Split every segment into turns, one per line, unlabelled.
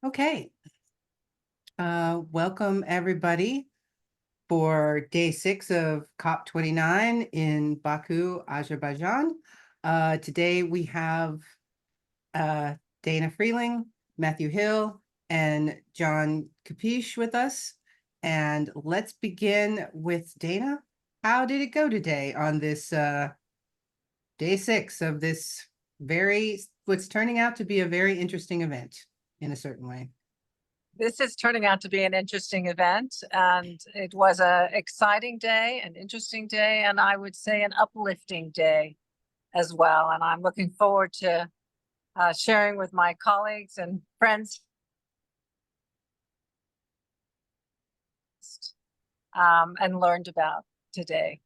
Okay. Welcome everybody for day 6 of COP29 in Baku, Azerbaijan. Today we have Dana Freling, Matthew Hill, and John Capece with us. And let's begin with Dana. How did it go today on this day 6 of this what's turning out to be a very interesting event in a certain way?
This is turning out to be an interesting event, and it was an exciting day, an interesting day, and I would say an uplifting day as well. And I'm looking forward to sharing with my colleagues and friends and learned about today.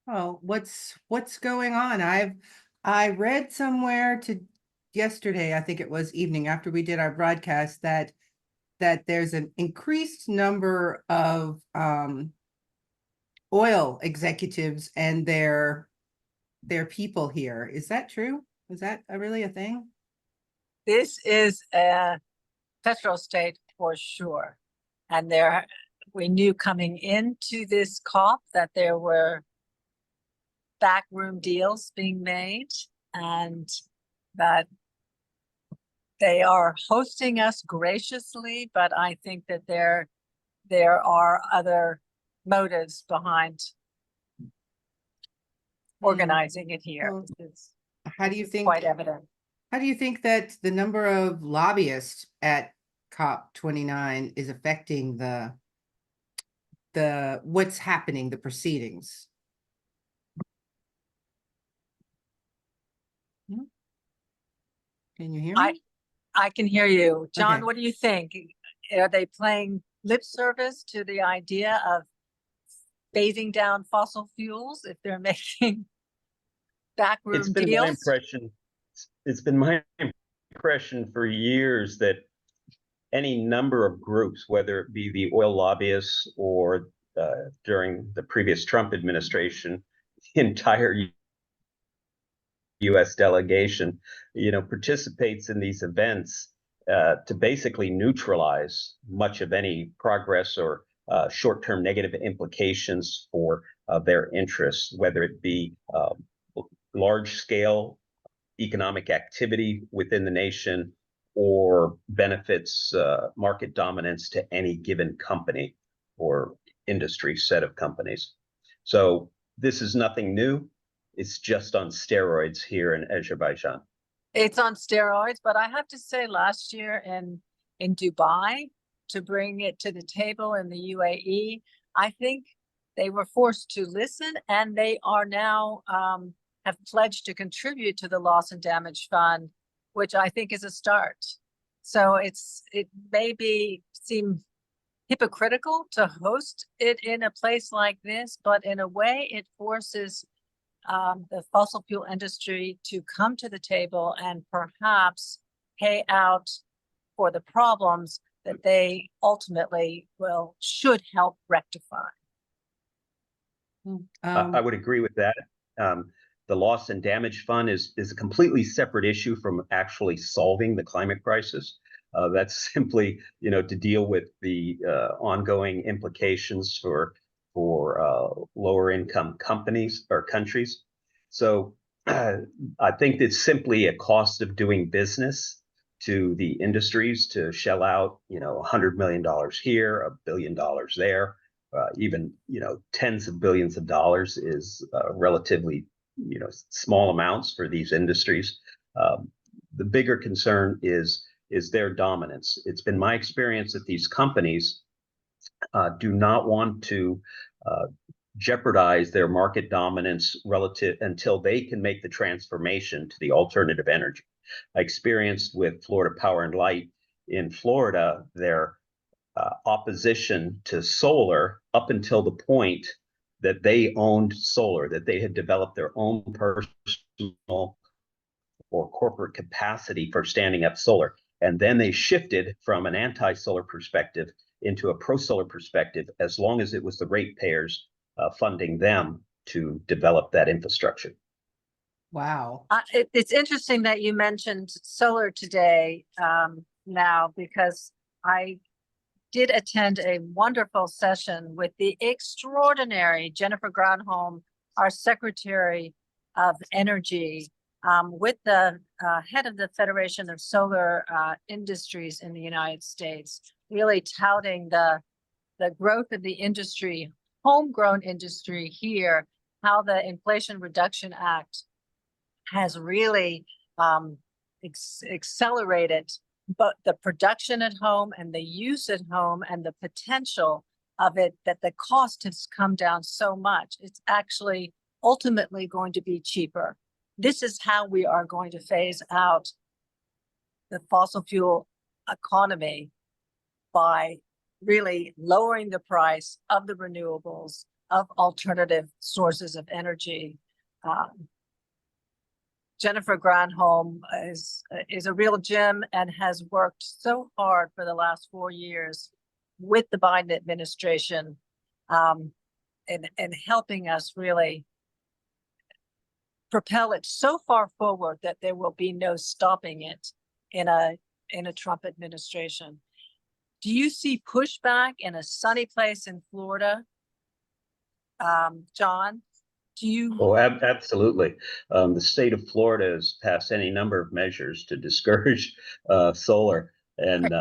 Oh, what's going on? I read somewhere yesterday, I think it was evening after we did our broadcast, that there's an increased number of oil executives and their people here. Is that true? Is that really a thing?
This is a petrol state for sure. And we knew coming into this COP that there were backroom deals being made and that they are hosting us graciously, but I think that there are other motives behind organizing it here.
Well, how do you think
quite evident?
How do you think that the number of lobbyists at COP29 is affecting the what's happening, the proceedings? Can you hear me?
I can hear you. John,
Okay.
What do you think? Are they playing lip service to the idea of phasing down fossil fuels if they're making backroom deals?
It's been my impression for years that any number of groups, whether it be the oil lobbyists or during the previous Trump administration, the entire U.S. delegation, participates in these events to basically neutralize much of any progress or short-term negative implications for their interests, whether it be large-scale economic activity within the nation or benefits market dominance to any given company or industry set of companies. So this is nothing new. It's just on steroids here in Azerbaijan.
It's on steroids, but I have to say last year in Dubai, to bring it to the table in the UAE, I think they were forced to listen, and they are now have pledged to contribute to the loss and damage fund, which I think is a start. So it may seem hypocritical to host it in a place like this, but in a way it forces the fossil fuel industry to come to the table and perhaps pay out for the problems that they ultimately should help rectify.
I would agree with that. The loss and damage fund is a completely separate issue from actually solving the climate crisis. That's simply, to deal with the ongoing implications for lower income companies or countries. So I think it's simply a cost of doing business to the industries to shell out, $100 million here, $1 billion there, even, tens of billions of dollars is relatively, small amounts for these industries. The bigger concern is their dominance. It's been my experience that these companies do not want to jeopardize their market dominance relative until they can make the transformation to the alternative energy. I experienced with Florida Power and Light in Florida their opposition to solar up until the point that they owned solar, that they had developed their own personal or corporate capacity for standing up solar. And then they shifted from an anti-solar perspective into a pro-solar perspective, as long as it was the ratepayers funding them to develop that infrastructure.
Wow.
It's interesting that you mentioned solar today. now because I did attend a wonderful session with the extraordinary Jennifer Granholm, our Secretary of Energy, with the head of the Federation of Solar Industries in the United States, really touting the growth of the industry, homegrown industry here, how the Inflation Reduction Act has really accelerated but the production at home and the use at home and the potential of it, that the cost has come down so much. It's actually ultimately going to be cheaper. This is how we are going to phase out the fossil fuel economy, by really lowering the price of the renewables, of alternative sources of energy. Jennifer Granholm is a real gem and has worked so hard for the last 4 years with the Biden administration, in helping us really propel it so far forward that there will be no stopping it in a Trump administration. Do you see pushback in a sunny place in Florida, John? Do you?
Oh, absolutely. The state of Florida has passed any number of measures to discourage solar, and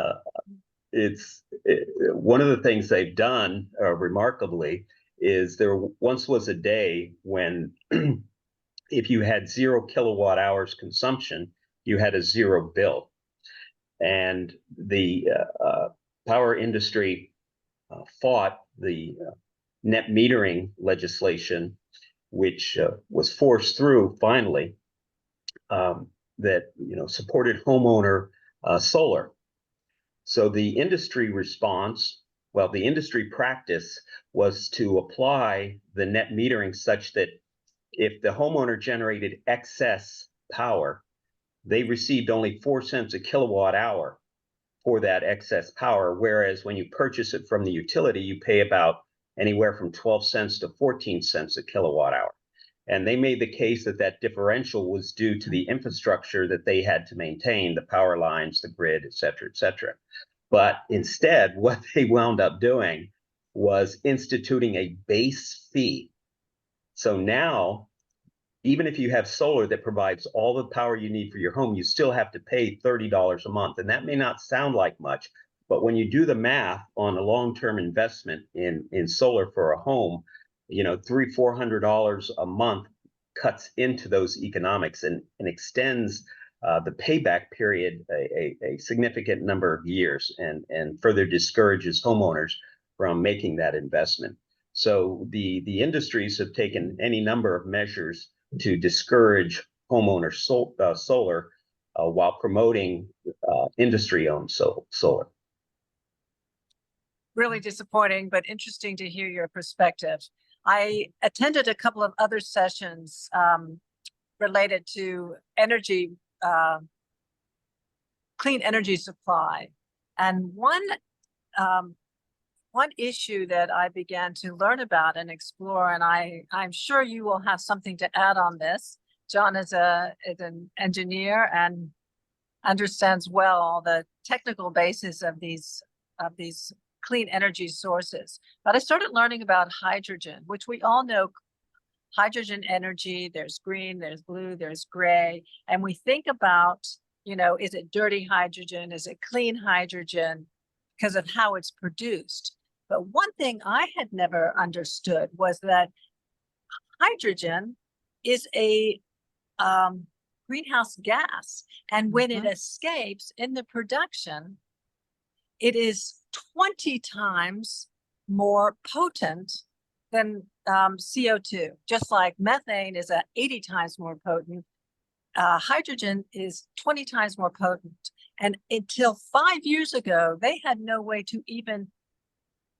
one of the things they've done remarkably is there once was a day when if you had 0 kilowatt hours consumption, you had a 0 bill, and the power industry fought the net metering legislation, which was forced through finally, that supported homeowner solar. So the industry response, well, the industry practice was to apply the net metering such that if the homeowner generated excess power, they received only 4 cents a kilowatt hour for that excess power, whereas when you purchase it from the utility, you pay about anywhere from 12 cents to 14 cents a kilowatt hour. And they made the case that that differential was due to the infrastructure that they had to maintain, the power lines, the grid, et cetera, et cetera. But instead, what they wound up doing was instituting a base fee. So now, even if you have solar that provides all the power you need for your home, you still have to pay $30 a month. And that may not sound like much, but when you do the math on a long-term investment in solar for a home, $300-400 a month cuts into those economics and extends the payback period a significant number of years, and further discourages homeowners from making that investment. So the industries have taken any number of measures to discourage homeowner solar while promoting industry-owned solar.
Really disappointing, but interesting to hear your perspective. I attended a couple of other sessions related to energy, clean energy supply. And one issue that I began to learn about and explore, and I'm sure you will have something to add on this. John is an engineer and understands well all the technical basis of these clean energy sources. But I started learning about hydrogen, which we all know hydrogen energy, there's green, there's blue, there's gray. And we think about, is it dirty hydrogen? Is it clean hydrogen? Because of how it's produced. But one thing I had never understood was that hydrogen is a greenhouse gas. And when it escapes in the production, it is 20 times more potent than CO2. Just like methane is 80 times more potent, hydrogen is 20 times more potent. And until 5 years ago, they had no way to even,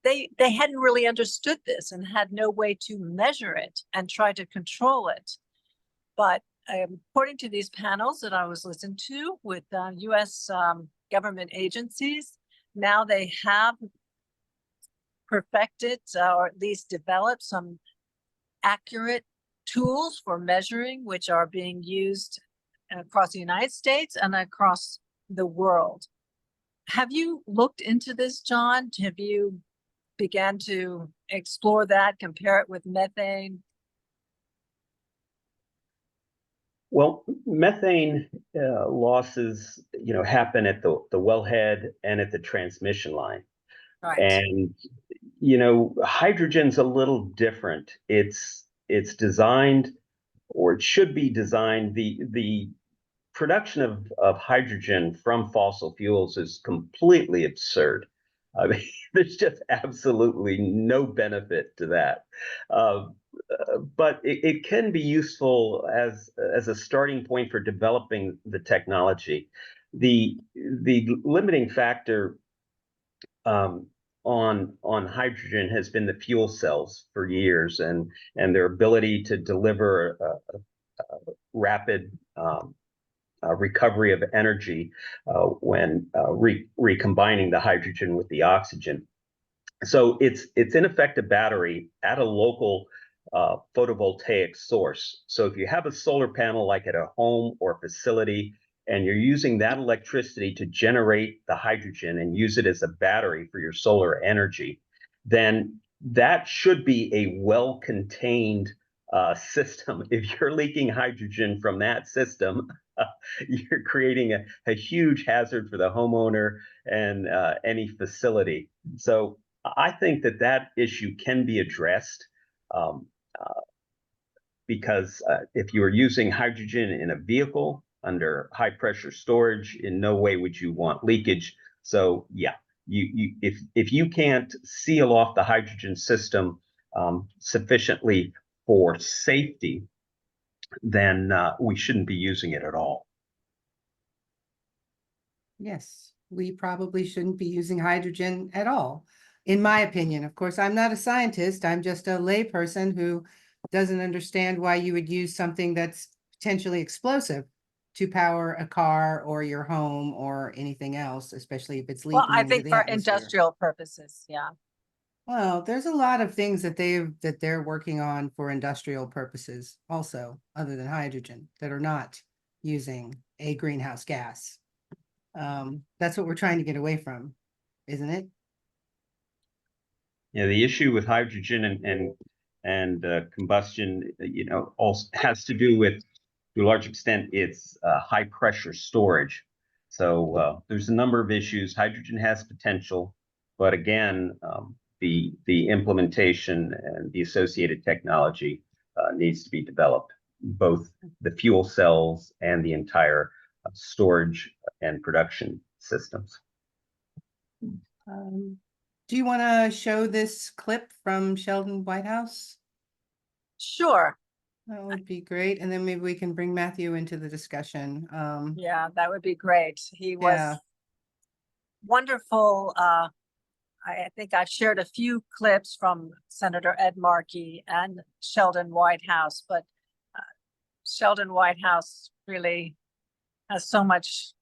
they hadn't really understood this and had no way to measure it and try to control it. But according to these panels that I was listening to with US government agencies, now they have perfected or at least developed some accurate tools for measuring, which are being used across the United States and across the world. Have you looked into this, John? Have you began to explore that, compare it with methane?
Well, methane losses, happen at the wellhead and at the transmission line.
Right.
And, hydrogen's a little different. It's designed, or it should be designed, the production of hydrogen from fossil fuels is completely absurd. I mean, there's just absolutely no benefit to that. But it can be useful as a starting point for developing the technology. The limiting factor on hydrogen has been the fuel cells for years, and their ability to deliver a rapid recovery of energy when recombining the hydrogen with the oxygen. So it's in effect a battery at a local photovoltaic source. So if you have a solar panel like at a home or facility, and you're using that electricity to generate the hydrogen and use it as a battery for your solar energy, then that should be a well-contained system. If you're leaking hydrogen from that system, you're creating a huge hazard for the homeowner and any facility. So I think that issue can be addressed because if you are using hydrogen in a vehicle under high pressure storage, in no way would you want leakage. So yeah, if you can't seal off the hydrogen system sufficiently for safety, then we shouldn't be using it at all.
Yes, we probably shouldn't be using hydrogen at all, in my opinion. Of course, I'm not a scientist. I'm just a layperson who doesn't understand why you would use something that's potentially explosive to power a car or your home or anything else, especially if it's
Well,
leaking
I
into
think
the
for
atmosphere.
industrial purposes, yeah.
Well, there's a lot of things that they're working on for industrial purposes also, other than hydrogen, that are not using a greenhouse gas. That's what we're trying to get away from, isn't it?
Yeah, the issue with hydrogen and combustion, also has to do with, to a large extent, it's high pressure storage. So there's a number of issues. Hydrogen has potential, but again, the implementation and the associated technology needs to be developed, both the fuel cells and the entire storage and production systems.
Do you want to show this clip from Sheldon Whitehouse?
Sure.
That would be great. And then maybe we can bring Matthew into the discussion.
Yeah, that would be great. He was
Yeah.
wonderful. I think I've shared a few clips from Senator Ed Markey and Sheldon Whitehouse, but Sheldon Whitehouse really has so much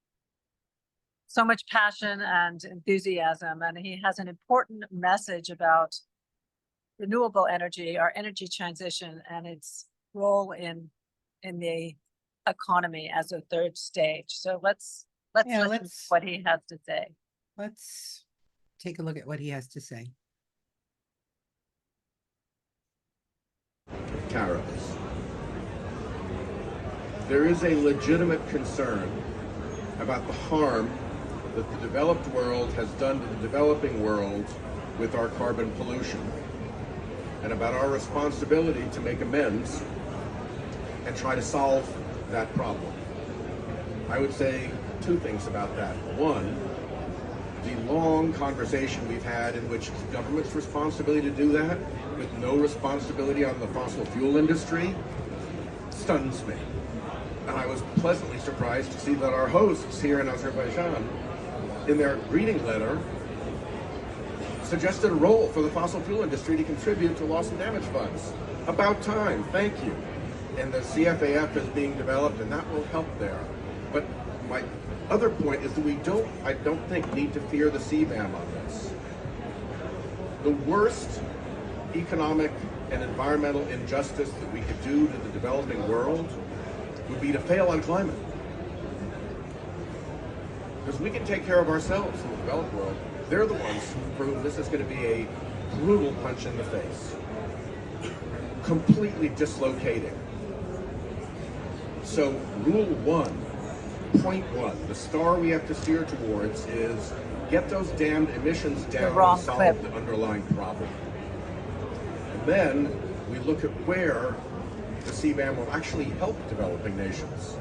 passion and enthusiasm, and he has an important message about renewable energy, our energy transition, and its role in the economy as a third stage. So let's listen to what he has to say.
Let's take a look at what he has to say.
Tariffs. There is a legitimate concern about the harm that the developed world has done to the developing world with our carbon pollution, and about our responsibility to make amends and try to solve that problem. I would say two things about that. One, the long conversation we've had in which it's government's responsibility to do that with no responsibility on the fossil fuel industry stuns me. And I was pleasantly surprised to see that our hosts here in Azerbaijan, in their greeting letter, suggested a role for the fossil fuel industry to contribute to loss and damage funds. About time, thank you. And the CFAF is being developed, and that will help there. But my other point is that I don't think, need to fear the CBAM on this. The worst economic and environmental injustice that we could do to the developing world would be to fail on climate. Because we can take care of ourselves in the developed world. They're the ones for whom this is going to be a brutal punch in the face. Completely dislocating. So rule one, point one, the star we have to steer towards is get those damned emissions down and solve the underlying problem. And then we look at where the CBAM will actually help developing nations.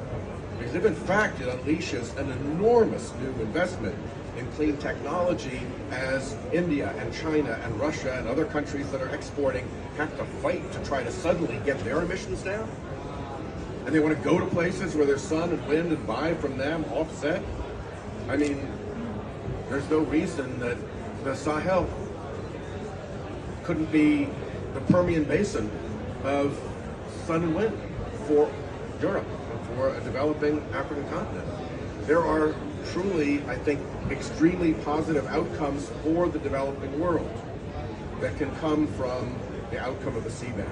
Because if in fact it unleashes an enormous new investment in clean technology as India and China and Russia and other countries that are exporting have to fight to try to suddenly get their emissions down, and they want to go to places where there's sun and wind and buy from them offset, I mean, there's no reason that the Sahel couldn't be the Permian Basin of sun and wind for Europe and for a developing African continent. There are truly, I think, extremely positive outcomes for the developing world that can come from the outcome of the CBAM.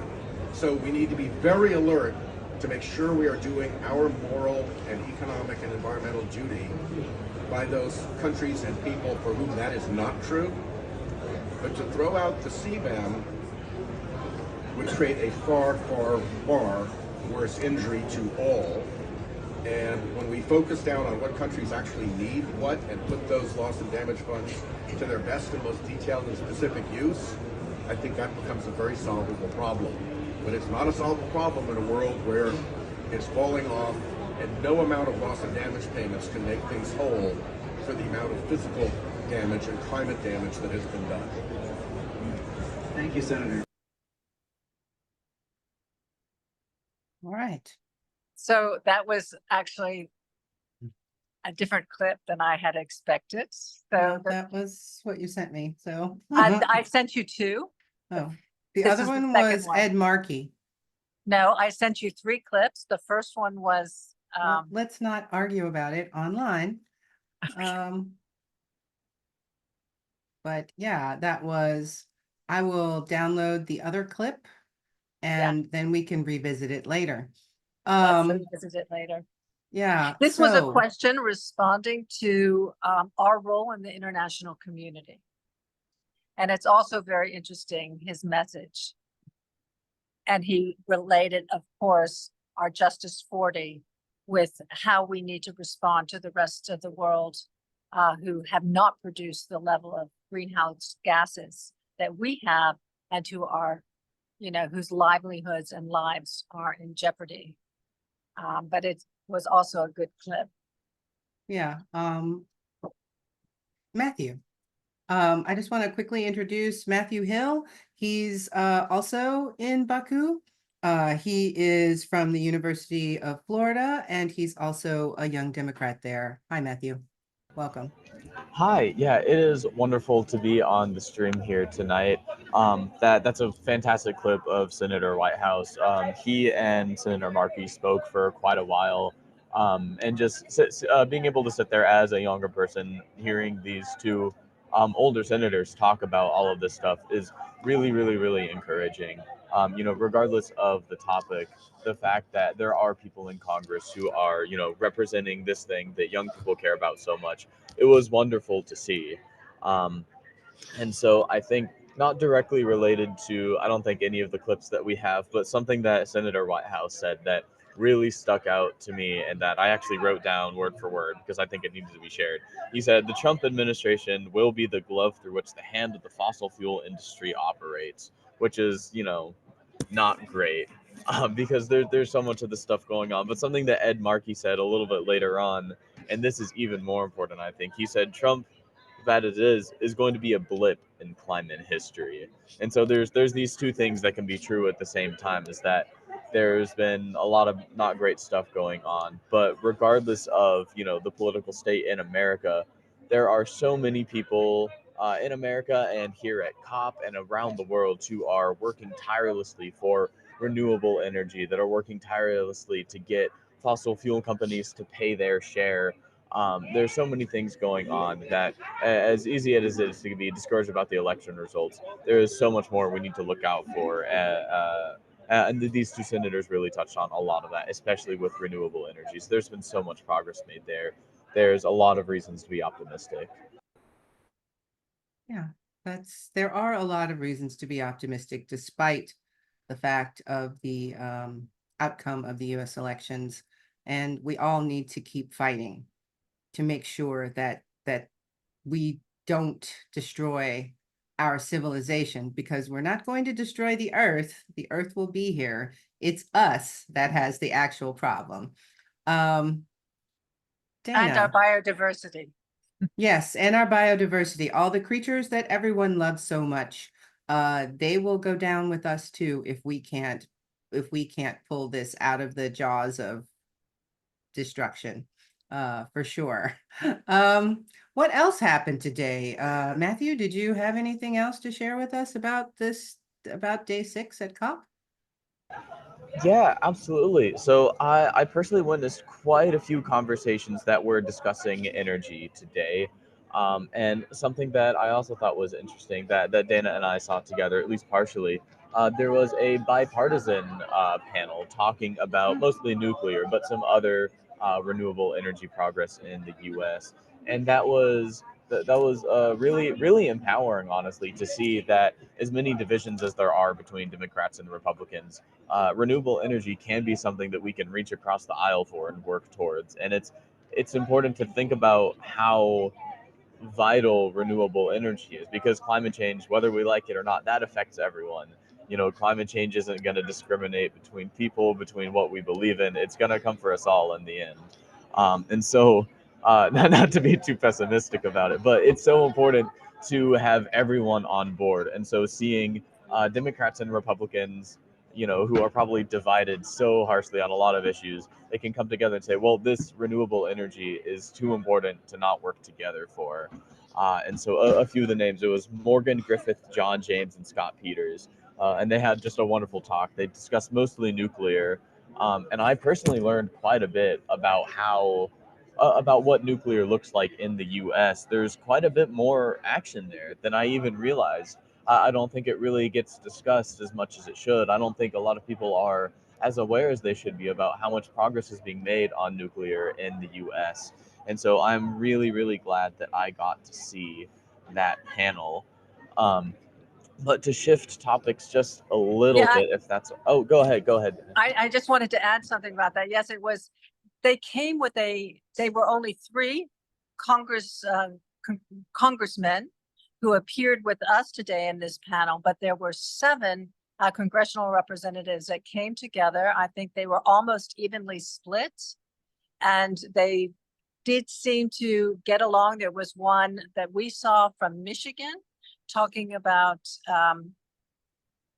So we need to be very alert to make sure we are doing our moral and economic and environmental duty by those countries and people for whom that is not true. But to throw out the CBAM would create a far, far, far worse injury to all. And when we focus down on what countries actually need what and put those loss and damage funds to their best and most detailed and specific use, I think that becomes a very solvable problem. But it's not a solvable problem in a world where it's falling off and no amount of loss and damage payments can make things whole for the amount of physical damage and climate damage that has been done.
Thank you, Senator.
All right.
So that was actually a different clip than I had expected. So
Well, that was what you sent me, so.
I sent you two.
Oh, the
This
other
is the
one
second
was
one.
Ed Markey.
No, I sent you three clips. The first one was,
Well, let's not argue about it online. But yeah, that was, I will download the other clip and then we can revisit it later.
let's revisit it later.
Yeah.
This was a
so-
question responding to our role in the international community. And it's also very interesting, his message. And he related, of course, our Justice 40 with how we need to respond to the rest of the world who have not produced the level of greenhouse gases that we have and who are, you know, whose livelihoods and lives are in jeopardy. But it was also a good clip.
Yeah. Matthew. I just want to quickly introduce Matthew Hill. He's also in Baku. He is from the University of Florida, and he's also a young Democrat there. Hi, Matthew. Welcome.
Hi, yeah, it is wonderful to be on the stream here tonight. That's a fantastic clip of Senator Whitehouse. He and Senator Markey spoke for quite a while, and just being able to sit there as a younger person, hearing these two older senators talk about all of this stuff is really, really, really encouraging. You know, regardless of the topic, the fact that there are people in Congress who are, you know, representing this thing that young people care about so much, it was wonderful to see. And so I think not directly related to, I don't think any of the clips that we have, but something that Senator Whitehouse said that really stuck out to me and that I actually wrote down word for word because I think it needs to be shared. He said, the Trump administration will be the glove through which the hand of the fossil fuel industry operates, which is, you know, not great because there's so much of this stuff going on. But something that Ed Markey said a little bit later on, and this is even more important, I think, he said Trump, that it is going to be a blip in climate history. And so there's these two things that can be true at the same time, is that there's been a lot of not great stuff going on, but regardless of, you know, the political state in America, there are so many people in America and here at COP and around the world who are working tirelessly for renewable energy, that are working tirelessly to get fossil fuel companies to pay their share. There's so many things going on that, as easy as it is to be discouraged about the election results, there is so much more we need to look out for. And these two senators really touched on a lot of that, especially with renewable energies. There's been so much progress made there. there's a lot of reasons to be optimistic.
Yeah, there are a lot of reasons to be optimistic, despite the fact of the outcome of the US elections. And we all need to keep fighting to make sure that we don't destroy our civilization, because we're not going to destroy the earth. The earth will be here. It's us that has the actual problem.
And our
Dana.
biodiversity.
Yes, and our biodiversity, all the creatures that everyone loves so much, they will go down with us too if we can't pull this out of the jaws of destruction, for sure. What else happened today? Matthew, did you have anything else to share with us about day 6 at COP?
Yeah, absolutely. So I personally witnessed quite a few conversations that were discussing energy today. And something that I also thought was interesting that Dana and I saw together, at least partially, there was a bipartisan panel talking about mostly nuclear, but some other renewable energy progress in the U.S. And that was really empowering, honestly, to see that as many divisions as there are between Democrats and Republicans, renewable energy can be something that we can reach across the aisle for and work towards. And it's important to think about how vital renewable energy is, because climate change, whether we like it or not, that affects everyone. Climate change isn't going to discriminate between people, between what we believe in. It's going to come for us all in the end. And so, not to be too pessimistic about it, but it's so important to have everyone on board. And so seeing Democrats and Republicans, who are probably divided so harshly on a lot of issues, they can come together and say, well, this renewable energy is too important to not work together for. And so a few of the names, it was Morgan Griffith, John James, and Scott Peters. And they had just a wonderful talk. They discussed mostly nuclear. And I personally learned quite a bit about what nuclear looks like in the U.S. There's quite a bit more action there than I even realized. I don't think it really gets discussed as much as it should. I don't think a lot of people are as aware as they should be about how much progress is being made on nuclear in the U.S. And so I'm really, really glad that I got to see that panel. But to shift topics just a little bit, if that's... Oh, go ahead.
I just wanted to add something about that. Yes, it was, they were only 3 congressmen who appeared with us today in this panel, but there were 7 congressional representatives that came together. I think they were almost evenly split, and they did seem to get along. There was one that we saw from Michigan talking about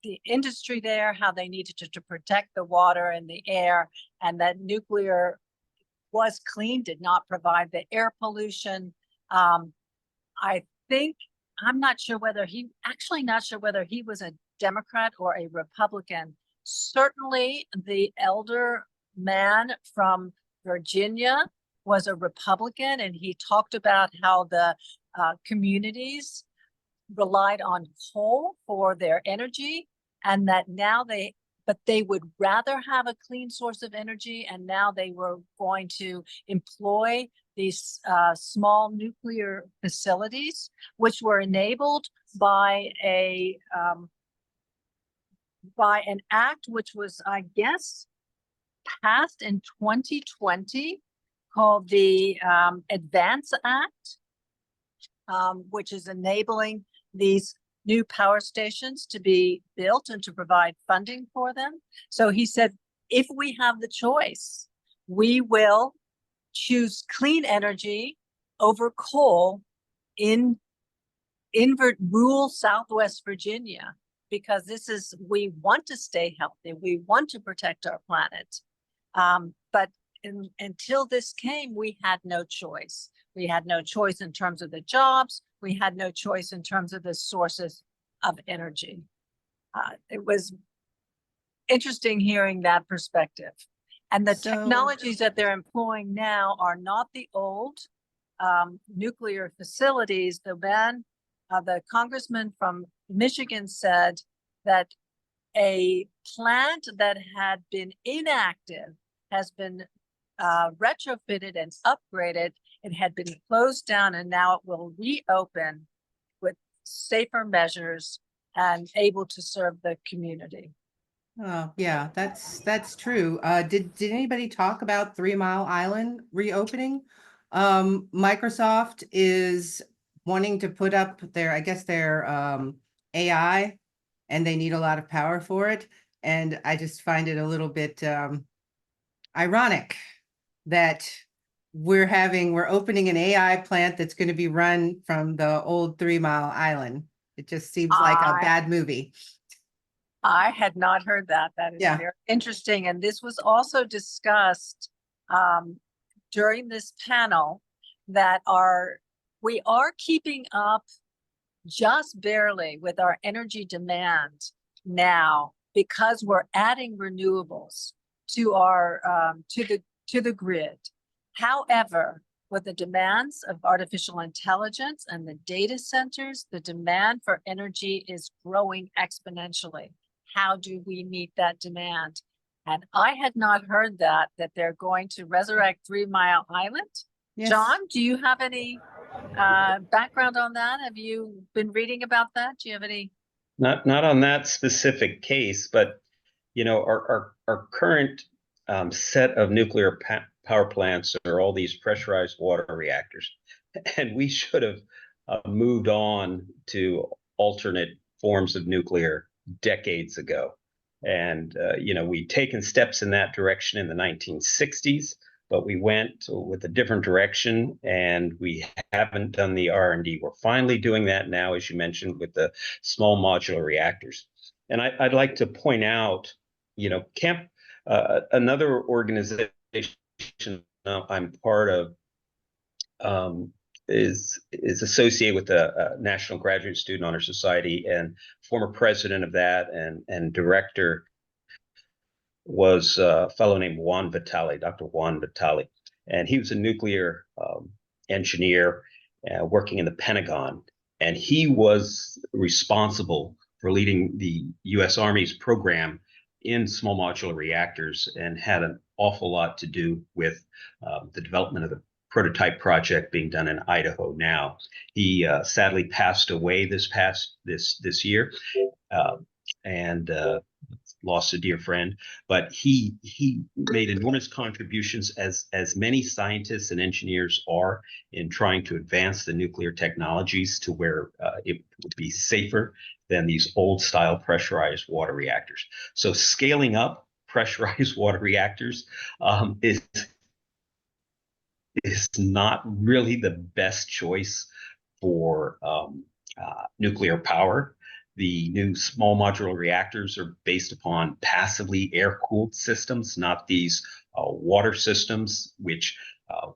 the industry there, how they needed to protect the water and the air, and that nuclear was clean, did not provide the air pollution. I think, not sure whether he was a Democrat or a Republican. Certainly the elder man from Virginia was a Republican, and he talked about how the communities relied on coal for their energy, and that now they would rather have a clean source of energy, and now they were going to employ these small nuclear facilities, which were enabled by an act which was, I guess, passed in 2020, called the Advance Act, which is enabling these new power stations to be built and to provide funding for them. So he said, if we have the choice, we will choose clean energy over coal in rural Southwest Virginia, because we want to stay healthy. We want to protect our planet. But until this came, we had no choice. We had no choice in terms of the jobs. We had no choice in terms of the sources of energy. It was interesting hearing that perspective. And the technologies that they're employing now are not the old nuclear facilities. The congressman from Michigan said that a plant that had been inactive has been retrofitted and upgraded, It had been closed down and now it will reopen with safer measures and able to serve the community.
Oh, yeah, that's true. Did anybody talk about 3 Mile Island reopening? Microsoft is wanting to put up their, I guess their AI, and they need a lot of power for it. And I just find it a little bit ironic that we're opening an AI plant that's going to be run from the old 3 Mile Island. It just seems like a bad movie.
I had not heard that. That is
Yeah.
very interesting. And this was also discussed during this panel that we are keeping up just barely with our energy demand now because we're adding renewables to our to the grid. However, with the demands of artificial intelligence and the data centers, the demand for energy is growing exponentially. How do we meet that demand? And I had not heard that they're going to resurrect 3 Mile Island.
Yes.
John, do you have any background on that? Have you been reading about that? Do you have any?
Not on that specific case, but you know, our current set of nuclear power plants are all these pressurized water reactors, and we should have moved on to alternate forms of nuclear decades ago. And you know, we'd taken steps in that direction in the 1960s, but we went with a different direction, and we haven't done the R&D. We're finally doing that now, as you mentioned, with the small modular reactors. And I'd like to point out, you know, another organization I'm part of is associated with the National Graduate Student Honor Society, and former president of that and director was a fellow named Juan Vitale, Dr. Juan Vitale, and he was a nuclear engineer working in the Pentagon, and he was responsible for leading the U.S. Army's program in small modular reactors and had an awful lot to do with the development of the prototype project being done in Idaho now. He sadly passed away this year, and lost a dear friend, but he made enormous contributions, as many scientists and engineers are, in trying to advance the nuclear technologies to where it would be safer than these old style pressurized water reactors. So scaling up pressurized water reactors is not really the best choice for nuclear power. The new small modular reactors are based upon passively air-cooled systems, not these water systems, which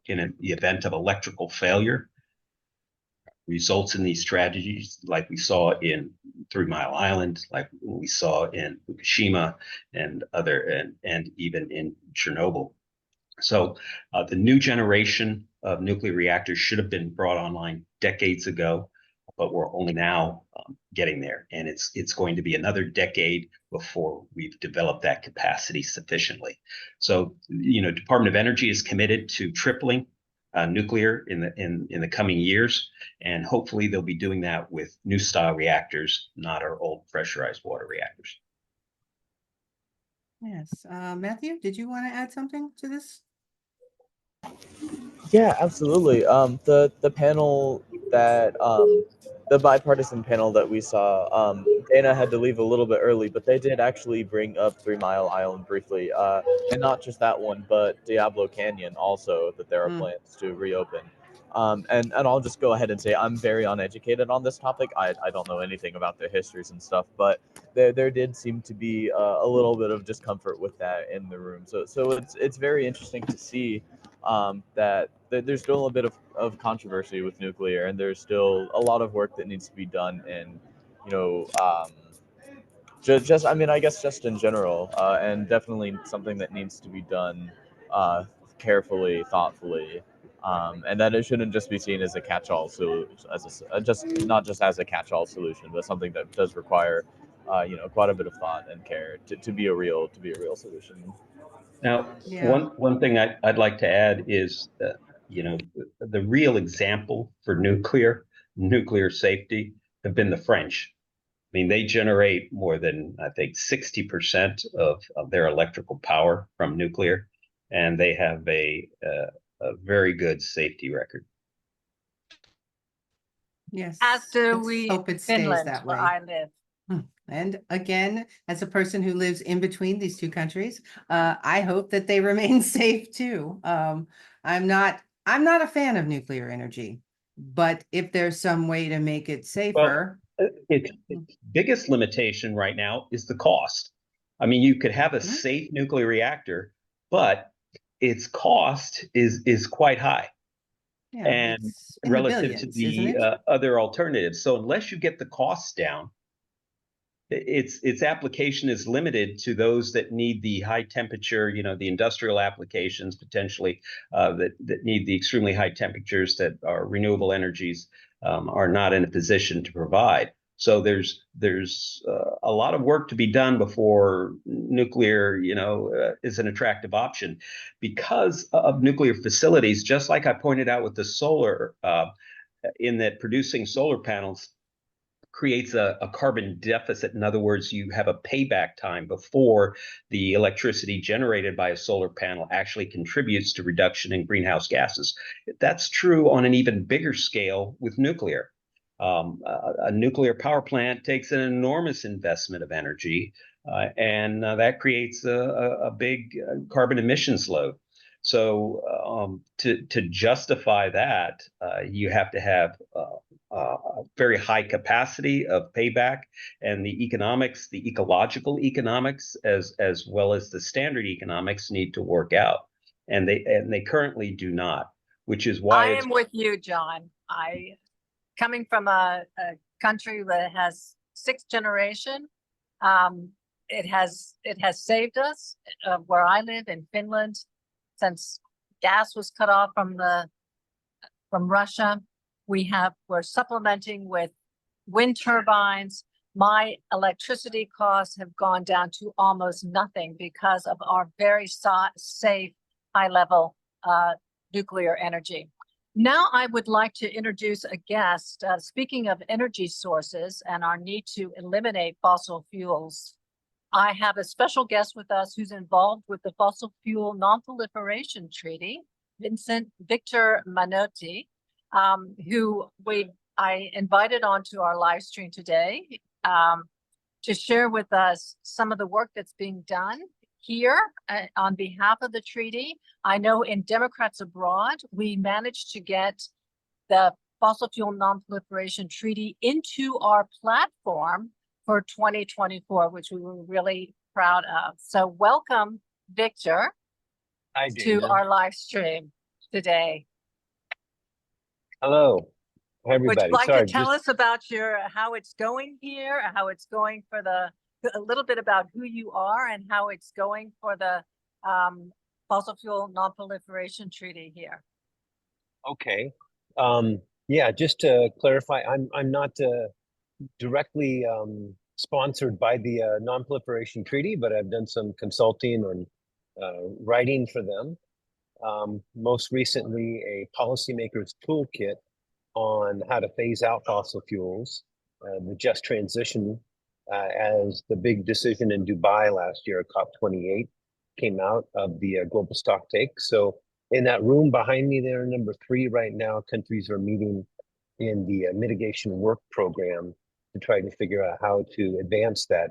in the event of electrical failure results in these tragedies like we saw in 3 Mile Island, like we saw in Fukushima and even in Chernobyl. So the new generation of nuclear reactors should have been brought online decades ago, but we're only now getting there, and it's going to be another decade before we've developed that capacity sufficiently. So, you know, Department of Energy is committed to tripling nuclear in the coming years, and hopefully they'll be doing that with new style reactors, not our old pressurized water reactors.
Yes. Matthew, did you want to add something to this?
Yeah, absolutely. The panel that the bipartisan panel that we saw, Dana had to leave a little bit early, but they did actually bring up 3 Mile Island briefly, and not just that one, but Diablo Canyon also, that there are plans to reopen. And I'll just go ahead and say I'm very uneducated on this topic. I don't know anything about the histories and stuff, but there did seem to be a little bit of discomfort with that in the room. So it's very interesting to see that there's still a bit of controversy with nuclear, and there's still a lot of work that needs to be done, and you know, just I mean, I guess just in general, and definitely something that needs to be done carefully, thoughtfully, and that it shouldn't just be seen as a catch-all solution, not just as a catch-all solution, but something that does require you know, quite a bit of thought and care to be a real solution.
Now,
Yeah.
one thing I'd like to add is that, the real example for nuclear safety have been the French. I mean, they generate more than, I think, 60% of their electrical power from nuclear, and they have a very good safety record.
Yes.
As do
let's
we
hope
in
it stays
Finland,
that
where
way.
I live.
And again, as a person who lives in between these two countries, I hope that they remain safe too. I'm not a fan of nuclear energy, but if there's some way to make it safer.
Its biggest limitation right now is the cost. I mean, you could have a
Mhm.
safe nuclear reactor, but its cost is quite high.
Yeah,
And
it's in the
relative to
billions, isn't it?
the other alternatives. So unless you get the costs down, its application is limited to those that need the high temperature, the industrial applications potentially that need the extremely high temperatures that our renewable energies are not in a position to provide. So there's a lot of work to be done before nuclear, is an attractive option, because of nuclear facilities. Just like I pointed out with the solar, in that producing solar panels creates a carbon deficit. In other words, you have a payback time before the electricity generated by a solar panel actually contributes to reduction in greenhouse gases. That's true on an even bigger scale with nuclear. A nuclear power plant takes an enormous investment of energy, and that creates a big carbon emissions load. So to justify that, you have to have a very high capacity of payback, and the economics, the ecological economics, as well as the standard economics, need to work out, and they currently do not, which is why
I am with you, John. Coming from a country that has sixth generation, it has saved us where I live in Finland. Since gas was cut off from Russia, we're supplementing with wind turbines. My electricity costs have gone down to almost nothing because of our very safe, high level nuclear energy. Now I would like to introduce a guest. Speaking of energy sources and our need to eliminate fossil fuels, I have a special guest with us who's involved with the Fossil Fuel Non-Proliferation Treaty, Victor Manotti, who I invited onto our live stream today to share with us some of the work that's being done here on behalf of the treaty. I know in Democrats Abroad, we managed to get the Fossil Fuel Non-Proliferation Treaty into our platform for 2024, which we were really proud of. So welcome, Victor, to our live stream today.
Hello, everybody.
Would you like
Sorry,
to tell us about how it's going here, how it's going for a little bit about who you are and how it's going for the Fossil Fuel Non-Proliferation Treaty here?
Okay. Yeah, just to clarify, I'm not directly sponsored by the Non-Proliferation Treaty, but I've done some consulting and writing for them. Most recently, a policymaker's toolkit on how to phase out fossil fuels, the just transition, as the big decision in Dubai last year, COP28, came out of the global stock take. So in that room behind me there, number 3 right now, countries are meeting in the mitigation work program to try to figure out how to advance that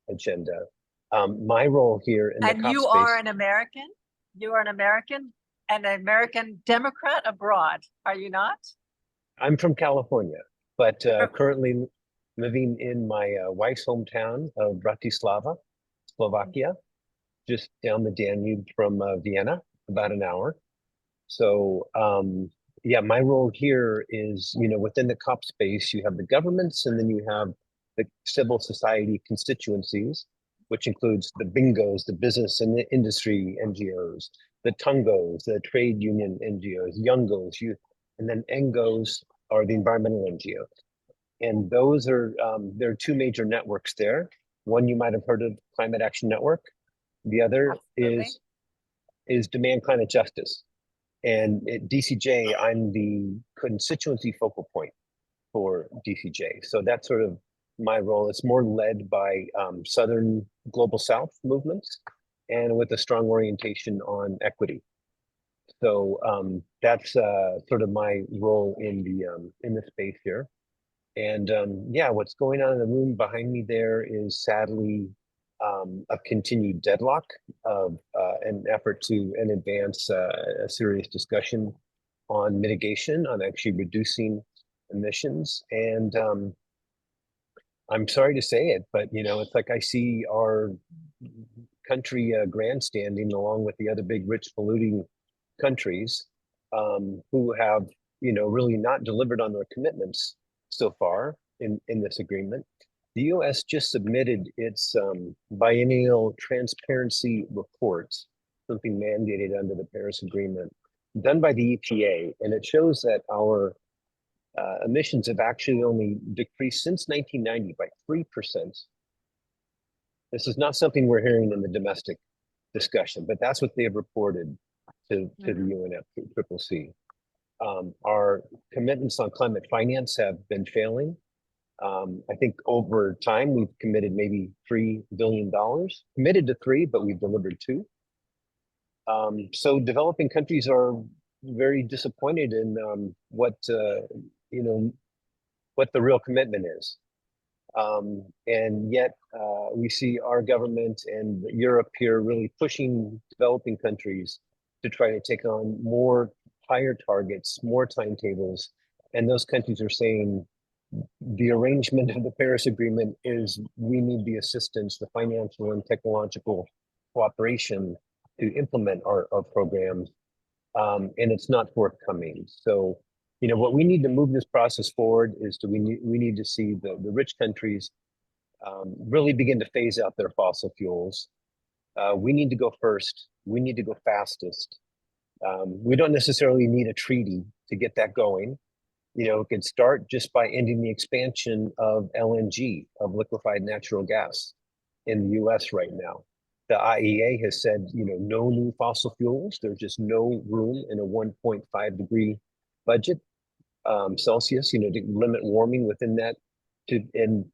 agenda. My role here in the COP
you
space,
are an American? You are an American Democrat abroad, are you not?
I'm from California, but currently living in my wife's hometown of Bratislava, Slovakia, just down the Danube from Vienna, about an hour. So yeah, my role here is, within the COP space, you have the governments, and then you have the civil society constituencies, which includes the bingos, the business and the industry NGOs, the tungos, the trade union NGOs, youngos, youth, and then engos are the environmental NGOs. And those are, there are 2 major networks there. One you might have heard of, Climate Action Network. The other is Demand Climate Justice. And at DCJ, I'm the constituency focal point for DCJ. So that's sort of my role. It's more led by Southern Global South movements and with a strong orientation on equity. So that's sort of my role in the space here. And yeah, what's going on in the room behind me there is sadly a continued deadlock of an effort to advance a serious discussion on mitigation, on actually reducing emissions. And I'm sorry to say it, but it's like I see our country grandstanding along with the other big rich polluting countries who have really not delivered on their commitments so far in this agreement. The US just submitted its biennial transparency reports, something mandated under the Paris Agreement, done by the EPA, and it shows that our emissions have actually only decreased since 1990 by 3%. This is not something we're hearing in the domestic discussion, but that's what they have reported to the UNFCCC. Our commitments on climate finance have been failing. I think over time, we've committed maybe $3 billion, committed to 3, but we've delivered 2. So developing countries are very disappointed in what the real commitment is. And yet we see our government and Europe here really pushing developing countries to try to take on more higher targets, more timetables. And those countries are saying the arrangement of the Paris Agreement is we need the assistance, the financial and technological cooperation to implement our programs. And it's not forthcoming. So, what we need to move this process forward is we need to see the rich countries really begin to phase out their fossil fuels. We need to go first. We need to go fastest. We don't necessarily need a treaty to get that going. It could start just by ending the expansion of LNG, of liquefied natural gas in the US right now. The IEA has said, no new fossil fuels. There's just no room in a 1.5 degree budget Celsius, to limit warming within that. And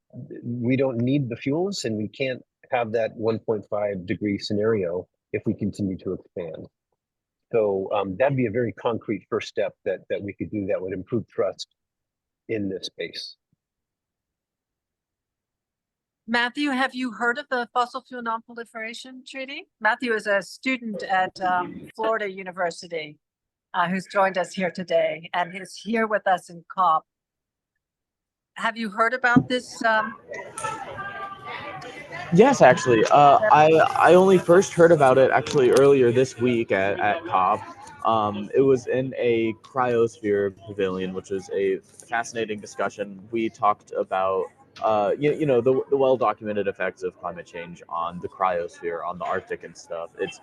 we don't need the fuels, and we can't have that 1.5 degree scenario if we continue to expand. So that'd be a very concrete first step that we could do that would improve trust in this space.
Matthew, have you heard of the Fossil Fuel Non-Proliferation Treaty? Matthew is a student at Florida University who's joined us here today and is here with us in COP. Have you heard about this?
Yes, actually. I only first heard about it actually earlier this week at COP. It was in a cryosphere pavilion, which is a fascinating discussion. We talked about the well-documented effects of climate change on the cryosphere, on the Arctic and stuff. It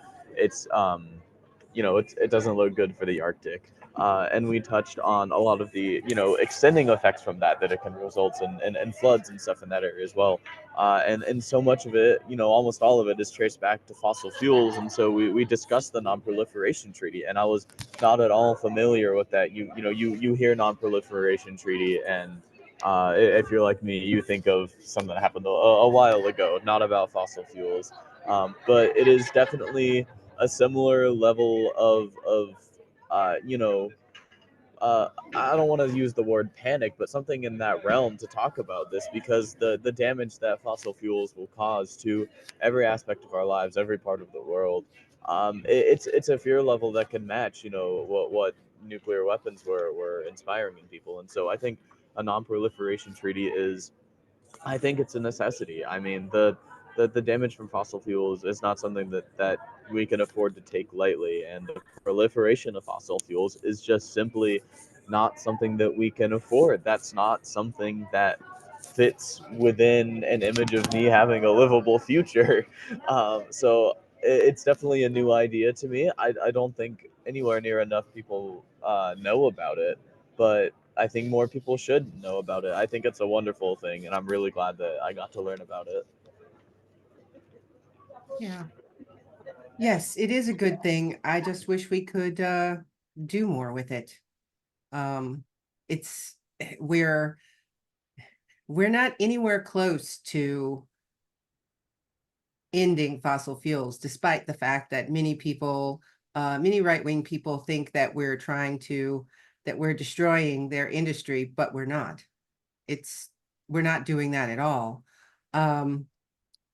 doesn't look good for the Arctic. And we touched on a lot of the, extending effects from that it can result in floods and stuff in that area as well. And so much of it, almost all of it is traced back to fossil fuels. And so we discussed the Non-Proliferation Treaty, and I was not at all familiar with that. You hear Non-Proliferation Treaty, and if you're like me, you think of something that happened a while ago, not about fossil fuels. But it is definitely a similar level of I don't want to use the word panic, but something in that realm to talk about this, because the damage that fossil fuels will cause to every aspect of our lives, every part of the world, it's a fear level that can match, what nuclear weapons were inspiring in people. And so I think a non-proliferation treaty I think it's a necessity. I mean, the damage from fossil fuels is not something that we can afford to take lightly, and the proliferation of fossil fuels is just simply not something that we can afford. That's not something that fits within an image of me having a livable future. So it's definitely a new idea to me. I don't think anywhere near enough people know about it, but I think more people should know about it. I think it's a wonderful thing, and I'm really glad that I got to learn about it.
Yeah. Yes, it is a good thing. I just wish we could do more with it. It's we're not anywhere close to ending fossil fuels, despite the fact that many people, many right-wing people think that we're destroying their industry, but we're not. We're not doing that at all.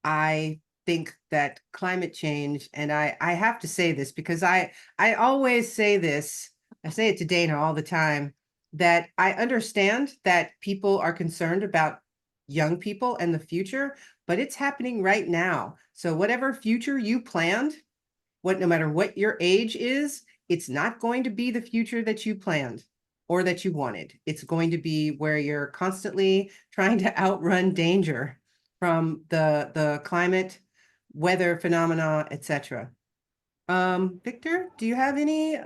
I think that climate change, and I have to say this because I always say this, I say it to Dana all the time, that I understand that people are concerned about young people and the future, but it's happening right now. So whatever future you planned, no matter what your age is, it's not going to be the future that you planned or that you wanted. It's going to be where you're constantly trying to outrun danger from the climate, weather phenomena, etc. Victor, do you have any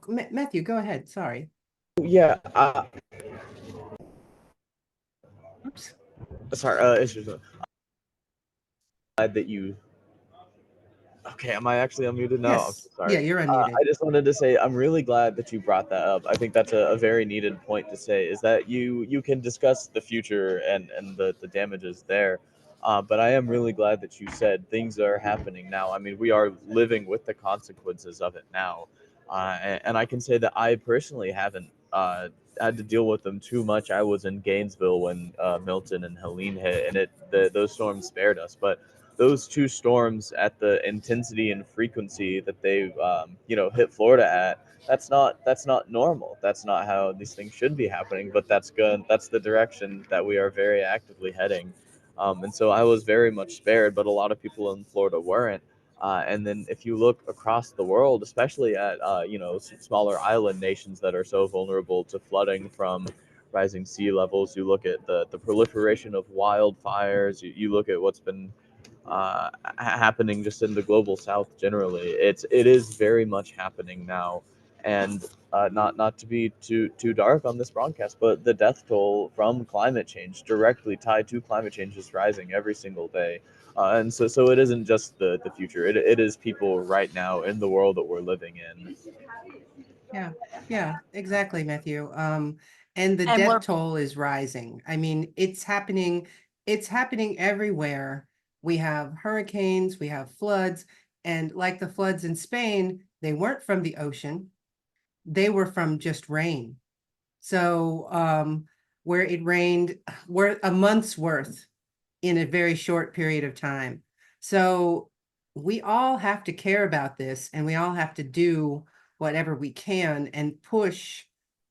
Matthew, go ahead. Sorry.
Yeah,
Oops.
sorry, it's just glad that you. Okay, am I actually unmuted now? I'm so
Yes.
sorry.
Yeah, you're unmuted.
I just wanted to say I'm really glad that you brought that up. I think that's a very needed point to say, is that you can discuss the future and the damages there. But I am really glad that you said things are happening now. I mean, we are living with the consequences of it now. And I can say that I personally haven't had to deal with them too much. I was in Gainesville when Milton and Helene hit, and those storms spared us. But those two storms at the intensity and frequency that they hit Florida at, that's not normal. That's not how these things should be happening, but that's the direction that we are very actively heading. And so I was very much spared, but a lot of people in Florida weren't. And then if you look across the world, especially at smaller island nations that are so vulnerable to flooding from rising sea levels, you look at the proliferation of wildfires. You look at what's been happening just in the global south generally. It is very much happening now. And not to be too dark on this broadcast, but the death toll from climate change, directly tied to climate change, is rising every single day. And so it isn't just the future. It is people right now in the world that we're living in.
Yeah, exactly, Matthew. And the
And
death
we're
toll is rising. I mean, it's happening everywhere. We have hurricanes, we have floods, and like the floods in Spain, they weren't from the ocean, they were from just rain. So, where it rained, where a month's worth in a very short period of time. So we all have to care about this, and we all have to do whatever we can and push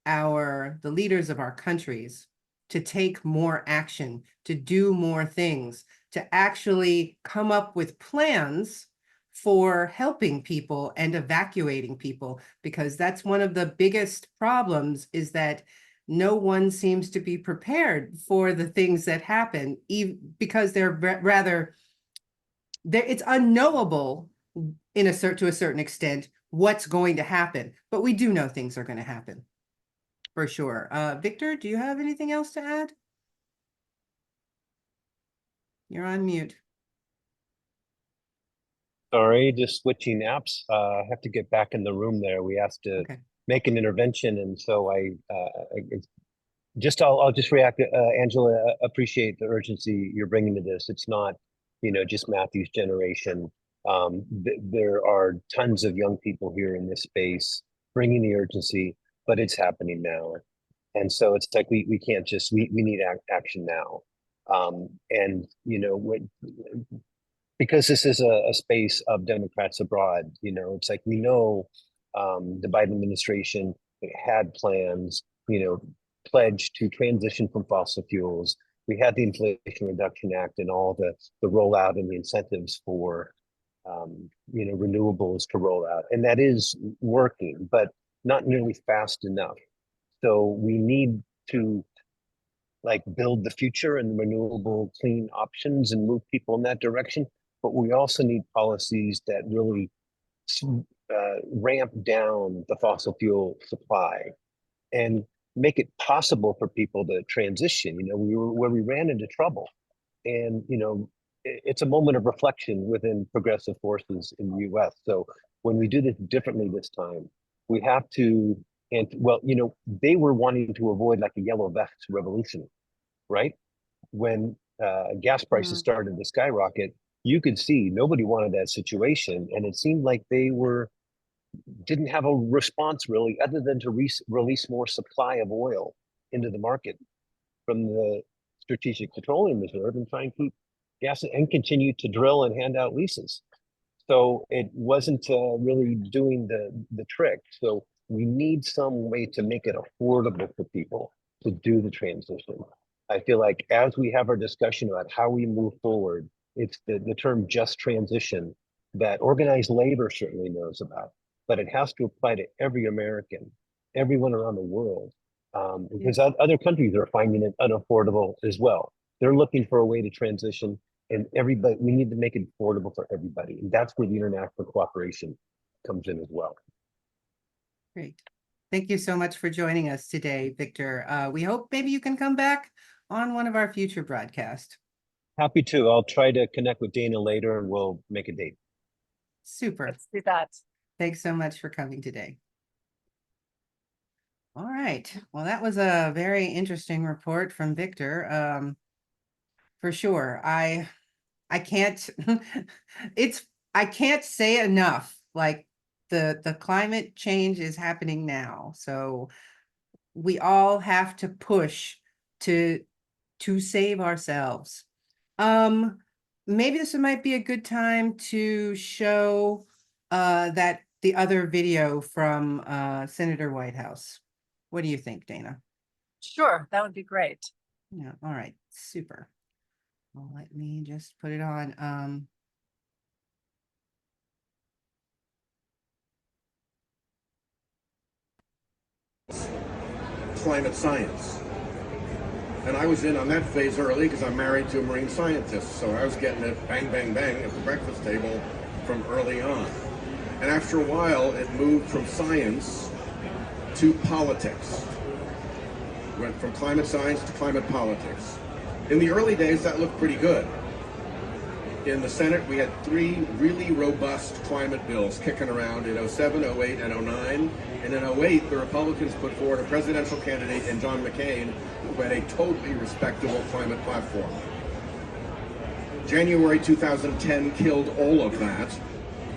the leaders of our countries to take more action, to do more things, to actually come up with plans for helping people and evacuating people, because that's one of the biggest problems, is that no one seems to be prepared for the things that happen, because they're rather, it's unknowable to a certain extent what's going to happen, but we do know things are going to happen for sure. Victor, do you have anything else to add? You're on mute.
Sorry, just switching apps. I have to get back in the room there. We have to
Okay.
make an intervention, and so I'll just react. Angela, appreciate the urgency you're bringing to this. It's not, just Matthew's generation. There are tons of young people here in this space bringing the urgency, but it's happening now, and so it's like we can't just we need action now, and because this is a space of Democrats abroad. It's like we know the Biden administration had plans, pledged to transition from fossil fuels. We had the Inflation Reduction Act and all the rollout and the incentives for renewables to roll out, and that is working, but not nearly fast enough. So we need to build the future and renewable clean options and move people in that direction. But we also need policies that really ramp down the fossil fuel supply and make it possible for people to transition. Where we ran into trouble, and it's a moment of reflection within progressive forces in the U.S. So when we do this differently this time, We have to, and well, you know, they were wanting to avoid like a yellow vest revolution, right? When gas prices started to skyrocket, you could see nobody wanted that situation, and it seemed like they didn't have a response really, other than to release more supply of oil into the market from the Strategic Petroleum Reserve and try and keep gas and continue to drill and hand out leases. So it wasn't really doing the trick. So we need some way to make it affordable for people to do the transition. I feel like as we have our discussion about how we move forward, it's the term just transition that organized labor certainly knows about, but it has to apply to every American, everyone around the world, because other countries are finding it unaffordable as well. They're looking for a way to transition, and everybody, we need to make it affordable for everybody. And that's where the international cooperation comes in as well.
Great. Thank you so much for joining us today, Victor. We hope maybe you can come back on one of our future broadcasts.
Happy to. I'll try to connect with Dana later and we'll make a date.
Super.
Let's do that.
Thanks so much for coming today. All right. Well, that was a very interesting report from Victor. For sure. I can't I can't say enough. Like the climate change is happening now. So we all have to push to save ourselves. Maybe this might be a good time to show that the other video from Senator Whitehouse. What do you think, Dana?
Sure, that would be great.
Yeah, all right, super. Well, let me just put it on.
Climate science. And I was in on that phase early because I'm married to a marine scientist. So I was getting it bang, bang, bang at the breakfast table from early on. And after a while, it moved from science to politics. Went from climate science to climate politics. In the early days, that looked pretty good. In the Senate, we had 3 really robust climate bills kicking around in 07, 08, and 09. And in 08, the Republicans put forward a presidential candidate in John McCain who had a totally respectable climate platform. January 2010 killed all of that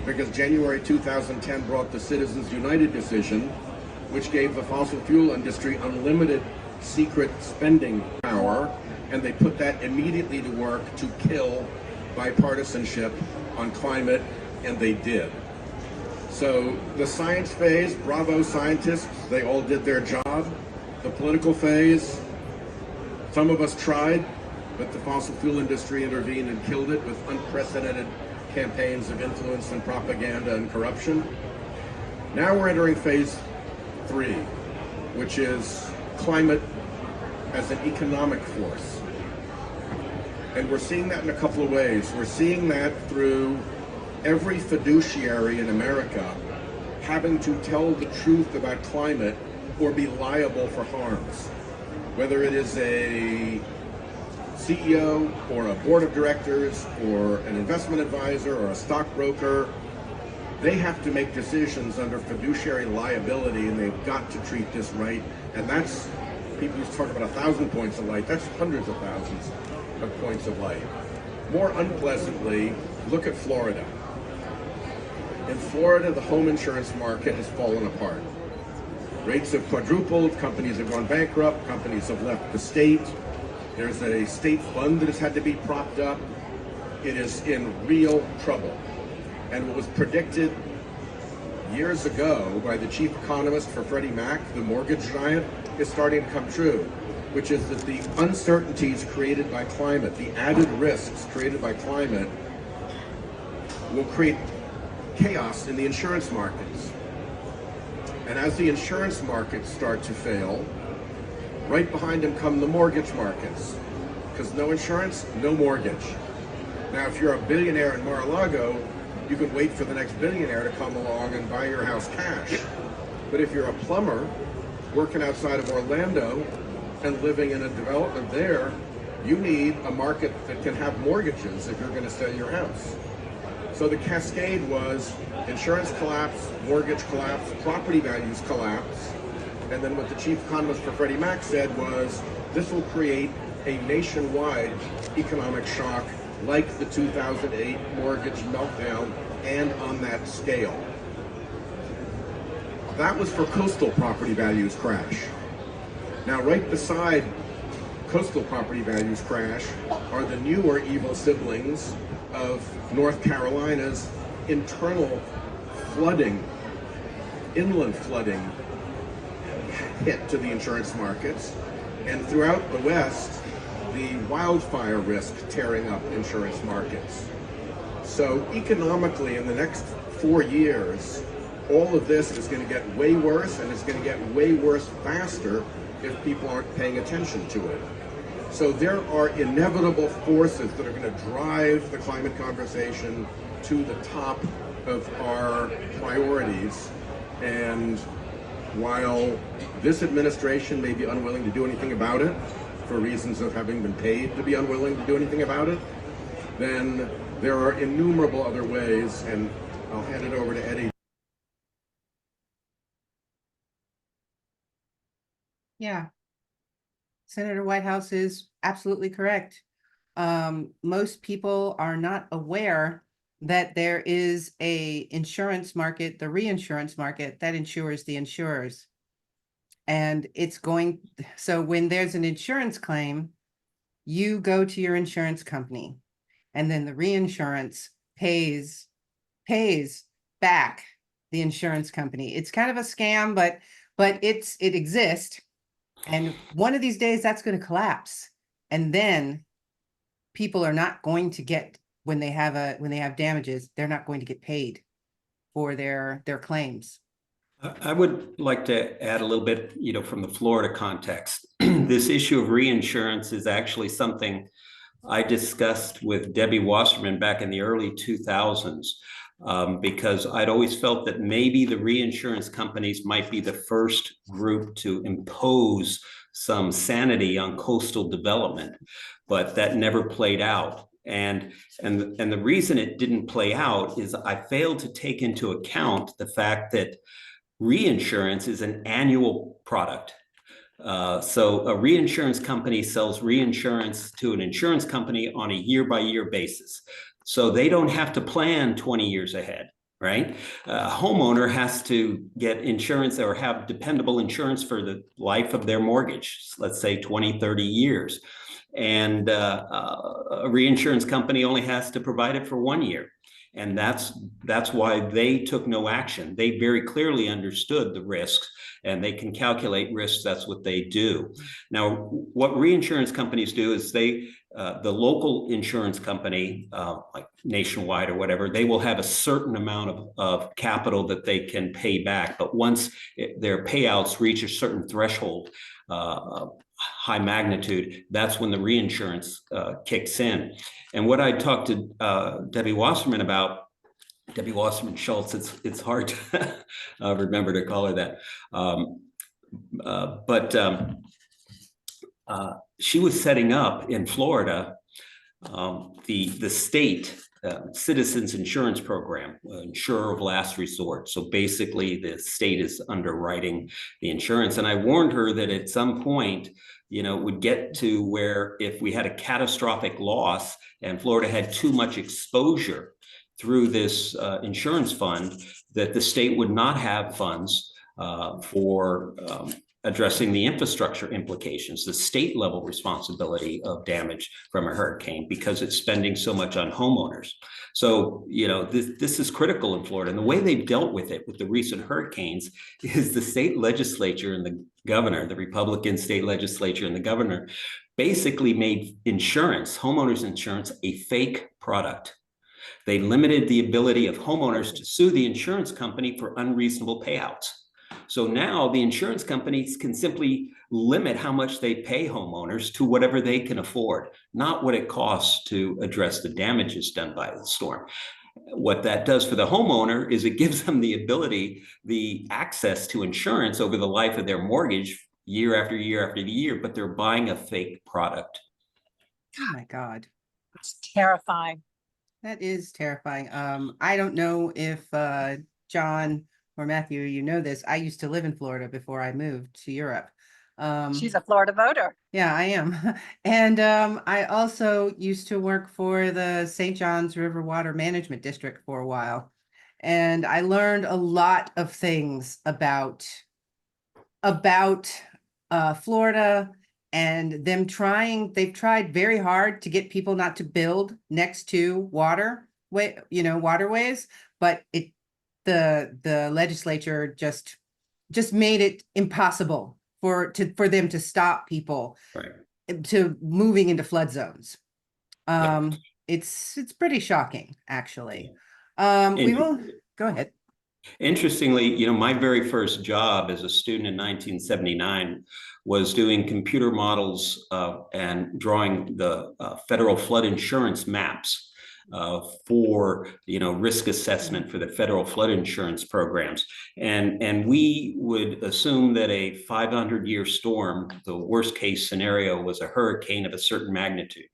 because January 2010 brought the Citizens United decision, which gave the fossil fuel industry unlimited secret spending power, and they put that immediately to work to kill bipartisanship on climate, and they did. So the science phase, bravo scientists, they all did their job. The political phase, some of us tried, but the fossil fuel industry intervened and killed it with unprecedented campaigns of influence and propaganda and corruption. Now we're entering phase 3, which is climate as an economic force. And we're seeing that in a couple of ways. We're seeing that through every fiduciary in America having to tell the truth about climate or be liable for harms. Whether it is a CEO or a board of directors or an investment advisor or a stockbroker, they have to make decisions under fiduciary liability, and they've got to treat this right. And that's, people used to talk about 1,000 points of light, that's hundreds of thousands of points of light. More unpleasantly, look at Florida. In Florida, the home insurance market has fallen apart. Rates have quadrupled, companies have gone bankrupt, companies have left the state. There's a state fund that has had to be propped up. It is in real trouble. And what was predicted years ago by the chief economist for Freddie Mac, the mortgage giant, is starting to come true, which is that the uncertainties created by climate, the added risks created by climate, will create chaos in the insurance markets. And as the insurance markets start to fail, right behind them come the mortgage markets. Because no insurance, no mortgage. Now, if you're a billionaire in Mar-a-Lago, you can wait for the next billionaire to come along and buy your house cash. But if you're a plumber working outside of Orlando and living in a development there, you need a market that can have mortgages if you're going to sell your house. So the cascade was insurance collapse, mortgage collapse, property values collapse, and then what the chief economist for Freddie Mac said was, this will create a nationwide economic shock like the 2008 mortgage meltdown, and on that scale. That was for coastal property values crash. Now, right beside coastal property values crash are the newer evil siblings of North Carolina's internal flooding, inland flooding hit to the insurance markets, and throughout the West, the wildfire risk tearing up insurance markets. So economically, in the next 4 years, all of this is going to get way worse, and it's going to get way worse faster if people aren't paying attention to it. So there are inevitable forces that are going to drive the climate conversation to the top of our priorities. And while this administration may be unwilling to do anything about it, for reasons of having been paid to be unwilling to do anything about it, then there are innumerable other ways, and I'll hand it over to Eddie.
Yeah. Senator Whitehouse is absolutely correct. Most people are not aware that there is a insurance market, the reinsurance market, that insures the insurers. And it's going, so when there's an insurance claim, you go to your insurance company, and then the reinsurance pays back the insurance company. It's kind of a scam, but it exists. And one of these days that's going to collapse. And then people are not going to get, when they have damages, they're not going to get paid for their claims.
I would like to add a little bit, from the Florida context. This issue of reinsurance is actually something I discussed with Debbie Wasserman back in the early 2000s, because I'd always felt that maybe the reinsurance companies might be the first group to impose some sanity on coastal development, but that never played out. And the reason it didn't play out is I failed to take into account the fact that reinsurance is an annual product. So a reinsurance company sells reinsurance to an insurance company on a year-by-year basis. So they don't have to plan 20 years ahead, right? A homeowner has to get insurance or have dependable insurance for the life of their mortgage, let's say 20, 30 years. And a reinsurance company only has to provide it for 1 year. And that's why they took no action. They very clearly understood the risks, and they can calculate risks. That's what they do. Now, what reinsurance companies do is the local insurance company, like Nationwide or whatever, they will have a certain amount of capital that they can pay back. But once their payouts reach a certain threshold, high magnitude, that's when the reinsurance kicks in. And what I talked to Debbie Wasserman about, Debbie Wasserman Schultz, it's hard to remember to call her that. She was setting up in Florida the state citizens insurance program, insurer of last resort. So basically the state is underwriting the insurance. And I warned her that at some point, it would get to where if we had a catastrophic loss and Florida had too much exposure through this insurance fund, that the state would not have funds for addressing the infrastructure implications, the state level responsibility of damage from a hurricane, because it's spending so much on homeowners. So, this is critical in Florida. And the way they've dealt with it with the recent hurricanes is the state legislature and the governor, the Republican state legislature and the governor, basically made insurance, homeowners insurance, a fake product. They limited the ability of homeowners to sue the insurance company for unreasonable payouts. So now the insurance companies can simply limit how much they pay homeowners to whatever they can afford, not what it costs to address the damages done by the storm. What that does for the homeowner is it gives them the ability, the access to insurance over the life of their mortgage year after year after year, but they're buying a fake product.
Oh my God.
It's terrifying.
That is terrifying. I don't know if John or Matthew, you know this. I used to live in Florida before I moved to Europe.
She's a Florida voter.
Yeah, I am. And I also used to work for the St. John's River Water Management District for a while. And I learned a lot of things about Florida and they've tried very hard to get people not to build next to waterways, but the legislature just made it impossible for them to stop people
Right.
to moving into flood zones.
Yeah.
It's pretty shocking, actually. We
And-
will go ahead.
Interestingly, my very first job as a student in 1979 was doing computer models and drawing the federal flood insurance maps for risk assessment for the federal flood insurance programs, and we would assume that a 500-year storm, the worst case scenario, was a hurricane of a certain magnitude.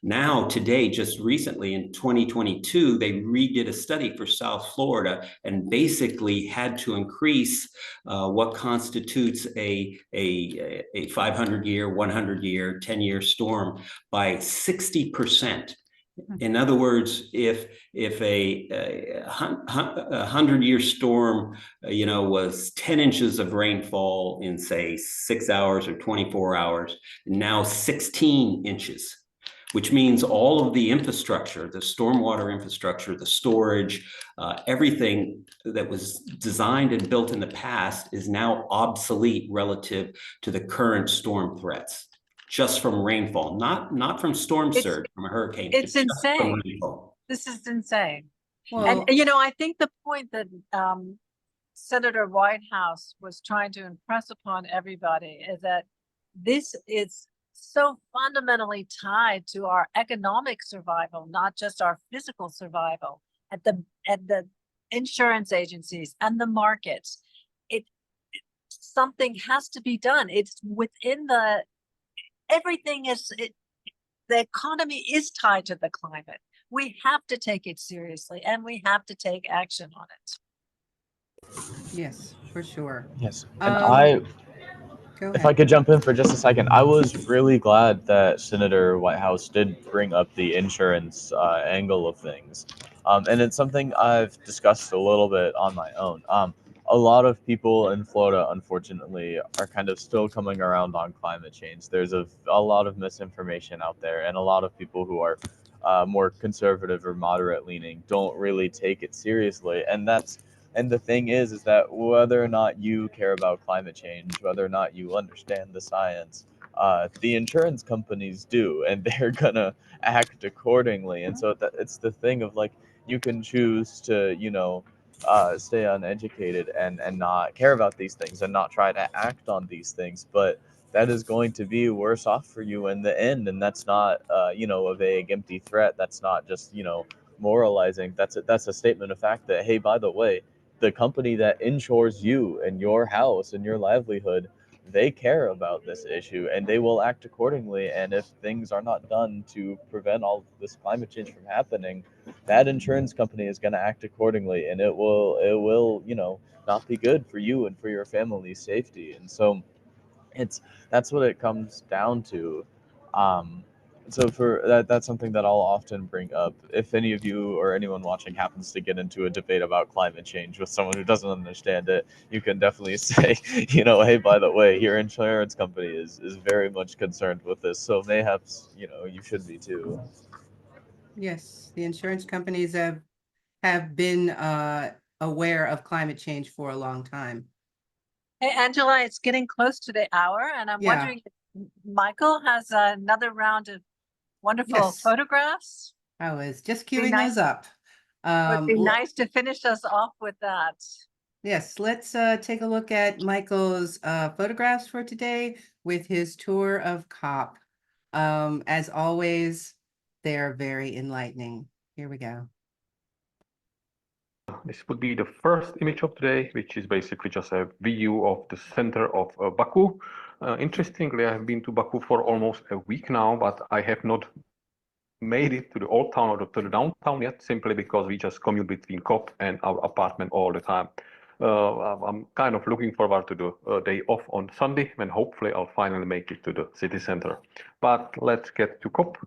Now, today, just recently in 2022, they redid a study for South Florida and basically had to increase what constitutes a 500-year, 100-year, 10-year storm by 60%. In other words, if a 100-year storm, was 10 inches of rainfall in, say, 6 hours or 24 hours, now 16 inches, which means all of the infrastructure, the stormwater infrastructure, the storage, everything that was designed and built in the past is now obsolete relative to the current storm threats. Just from rainfall, not from storm surge, from a hurricane.
It's
just from
insane.
rainfall.
This is insane.
Well,
And I think the point that Senator Whitehouse was trying to impress upon everybody is that this is so fundamentally tied to our economic survival, not just our physical survival at the insurance agencies and the markets. Something has to be done. It's within the economy is tied to the climate. We have to take it seriously and we have to take action on it.
yes, for sure.
Yes. And
Go
if I
ahead.
could jump in for just a second, I was really glad that Senator Whitehouse did bring up the insurance angle of things. And it's something I've discussed a little bit on my own. A lot of people in Florida, unfortunately, are kind of still coming around on climate change. There's a lot of misinformation out there, and a lot of people who are more conservative or moderate leaning don't really take it seriously. And the thing is that whether or not you care about climate change, whether or not you understand the science, the insurance companies do, and they're gonna act accordingly. And so it's the thing of like, you can choose to, stay uneducated and not care about these things and not try to act on these things, but that is going to be worse off for you in the end. And that's not, a vague, empty threat. That's not just, moralizing. That's a statement of fact that, hey, by the way, the company that insures you and your house and your livelihood, they care about this issue and they will act accordingly. And if things are not done to prevent all this climate change from happening, that insurance company is going to act accordingly, and it will not be good for you and for your family's safety. And so that's what it comes down to. So for that's something that I'll often bring up. If any of you or anyone watching happens to get into a debate about climate change with someone who doesn't understand it, you can definitely say, hey, by the way, your insurance company is very much concerned with this, so mayhaps, you should be too.
Yes, the insurance companies have been aware of climate change for a long time.
Hey, Angela, it's getting close to the hour, and I'm
Yeah.
wondering if Michael has another round of wonderful
Yes.
photographs.
I was just
Be
queuing
nice-
those up.
Would be nice to finish us off with that.
Yes, let's take a look at Michael's photographs for today with his tour of COP. As always, they're very enlightening. Here we go.
This would be the first image of today, which is basically just a view of the center of Baku. Interestingly, I have been to Baku for almost a week now, but I have not made it to the old town or to the downtown yet, simply because we just commute between COP and our apartment all the time. I'm kind of looking forward to the day off on Sunday, when hopefully I'll finally make it to the city center. But let's get to COP.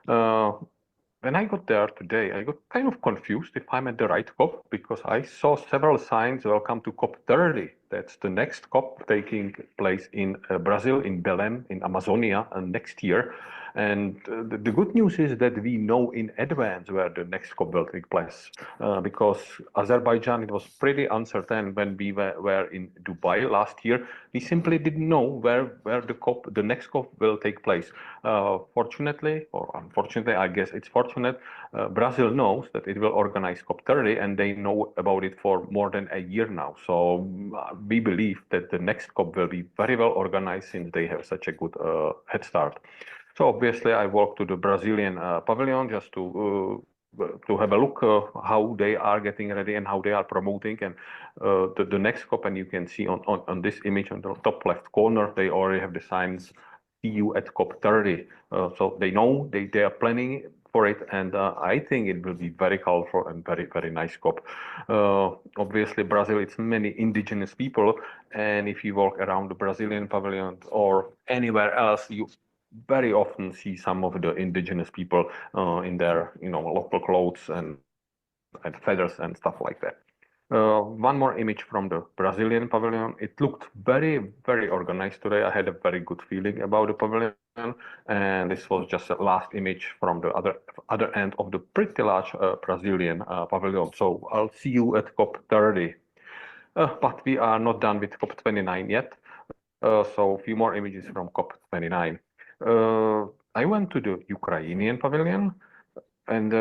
When I got there today, I got kind of confused if I'm at the right COP, because I saw several signs, welcome to COP30. That's the next COP taking place in Brazil, in Belém, in Amazonia, next year. And the good news is that we know in advance where the next COP will take place, because Azerbaijan, it was pretty uncertain when we were in Dubai last year. We simply didn't know where the next COP will take place. Fortunately, or unfortunately, I guess it's fortunate, Brazil knows that it will organize COP30, and they know about it for more than a year now. So we believe that the next COP will be very well organized, since they have such a good head start. So obviously, I walked to the Brazilian pavilion just to have a look how they are getting ready and how they are promoting. And the next COP, and you can see on this image on the top left corner, they already have the signs, "See you at COP30." So they know they are planning for it, and I think it will be very colorful and very nice COP. Obviously, Brazil, it's many indigenous people, and if you walk around the Brazilian pavilion or anywhere else, you very often see some of the indigenous people in their local clothes and feathers and stuff like that. One more image from the Brazilian pavilion. It looked very organized today. I had a very good feeling about the pavilion, and this was just the last image from the other end of the pretty large Brazilian pavilion. So I'll see you at COP30. But we are not done with COP29 yet. So a few more images from COP29. I went to the Ukrainian pavilion, and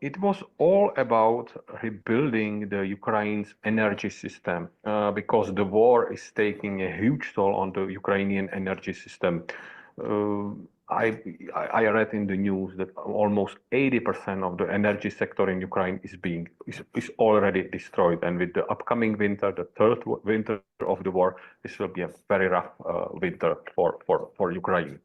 it was all about rebuilding the Ukraine's energy system, because the war is taking a huge toll on the Ukrainian energy system. I read in the news that almost 80% of the energy sector in Ukraine is already destroyed, and with the upcoming winter, the third winter of the war, this will be a very rough winter for Ukraine.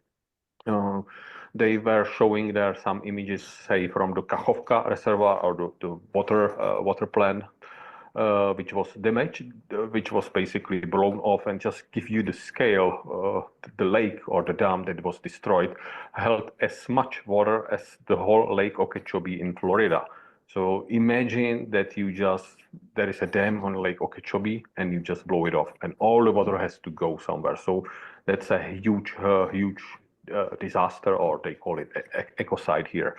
They were showing there some images, say, from the Kakhovka reservoir, or the water plant, which was damaged, which was basically blown off, and just give you the scale. The lake or the dam that was destroyed held as much water as the whole Lake Okeechobee in Florida. So imagine that there is a dam on Lake Okeechobee, and you just blow it off, and all the water has to go somewhere. So that's a huge disaster, or they call it ecocide here.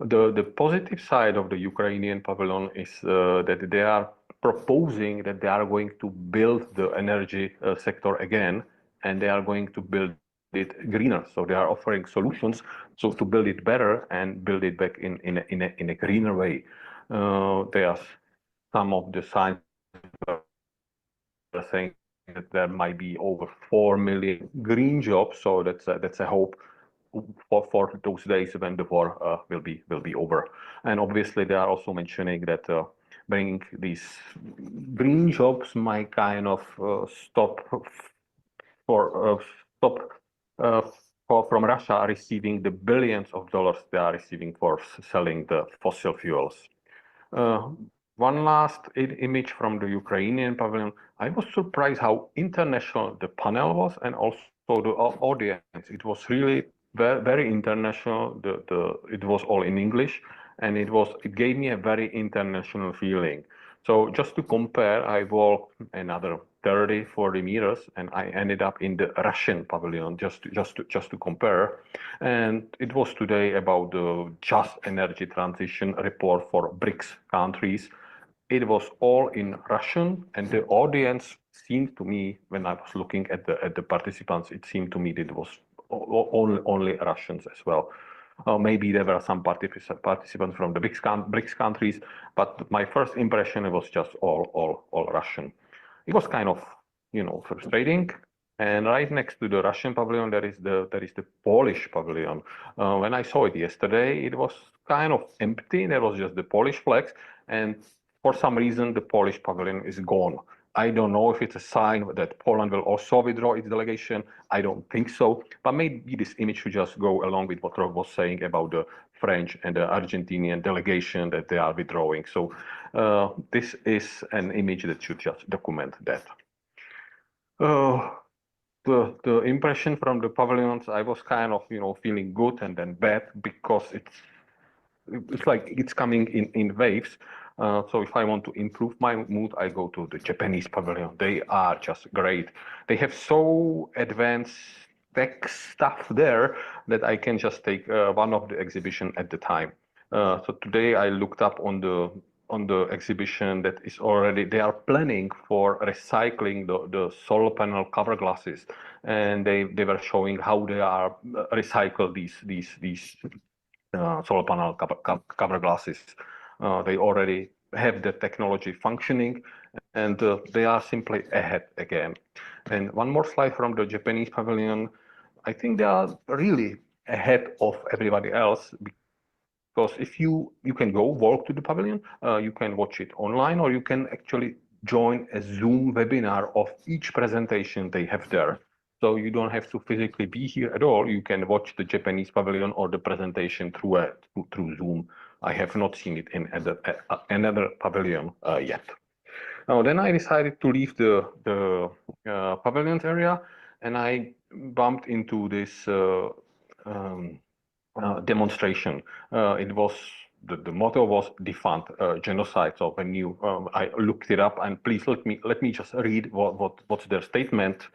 The positive side of the Ukrainian pavilion is that they are proposing that they are going to build the energy sector again, and they are going to build it greener. So they are offering solutions to build it better and build it back in a greener way. There are some of the signs are saying that there might be over 4 million green jobs. So that's a hope for those days when the war will be over. And obviously, they are also mentioning that bringing these green jobs might kind of stop from Russia receiving the billions of dollars they are receiving for selling the fossil fuels. One last image from the Ukrainian pavilion. I was surprised how international the panel was, and also the audience. It was really very international. It was all in English, and it gave me a very international feeling. So just to compare, I walked another 30-40 meters, and I ended up in the Russian pavilion just to compare. And it was today about the just energy transition report for BRICS countries. It was all in Russian, and the audience seemed to me, when I was looking at the participants, it seemed to me that it was only Russians as well. Maybe there were some participants from the BRICS countries, but my first impression was just all Russian. It was kind of, frustrating. And right next to the Russian pavilion, there is the Polish pavilion. When I saw it yesterday, it was kind of empty. There was just the Polish flags, and for some reason, the Polish pavilion is gone. I don't know if it's a sign that Poland will also withdraw its delegation. I don't think so. But maybe this image should just go along with what Rob was saying about the French and the Argentinian delegation that they are withdrawing. So this is an image that should just document that. The impression from the pavilions, I was kind of feeling good and then bad because it's like it's coming in waves. So if I want to improve my mood, I go to the Japanese pavilion. They are just great. They have so advanced tech stuff there that I can just take one of the exhibition at the time. So today I looked up on the exhibition that is already, they are planning for recycling the solar panel cover glasses, and they were showing how they are recycle these solar panel cover glasses. They already have the technology functioning, and they are simply ahead again. And one more slide from the Japanese pavilion. I think they are really ahead of everybody else, because if you can go walk to the pavilion, you can watch it online, or you can actually join a Zoom webinar of each presentation they have there. So you don't have to physically be here at all. You can watch the Japanese pavilion or the presentation through Zoom. I have not seen it in another pavilion yet. Now, then I decided to leave the pavilions area, and I bumped into this demonstration. It was the motto was defund genocide. So when you I looked it up, and please let me just read what's their statement.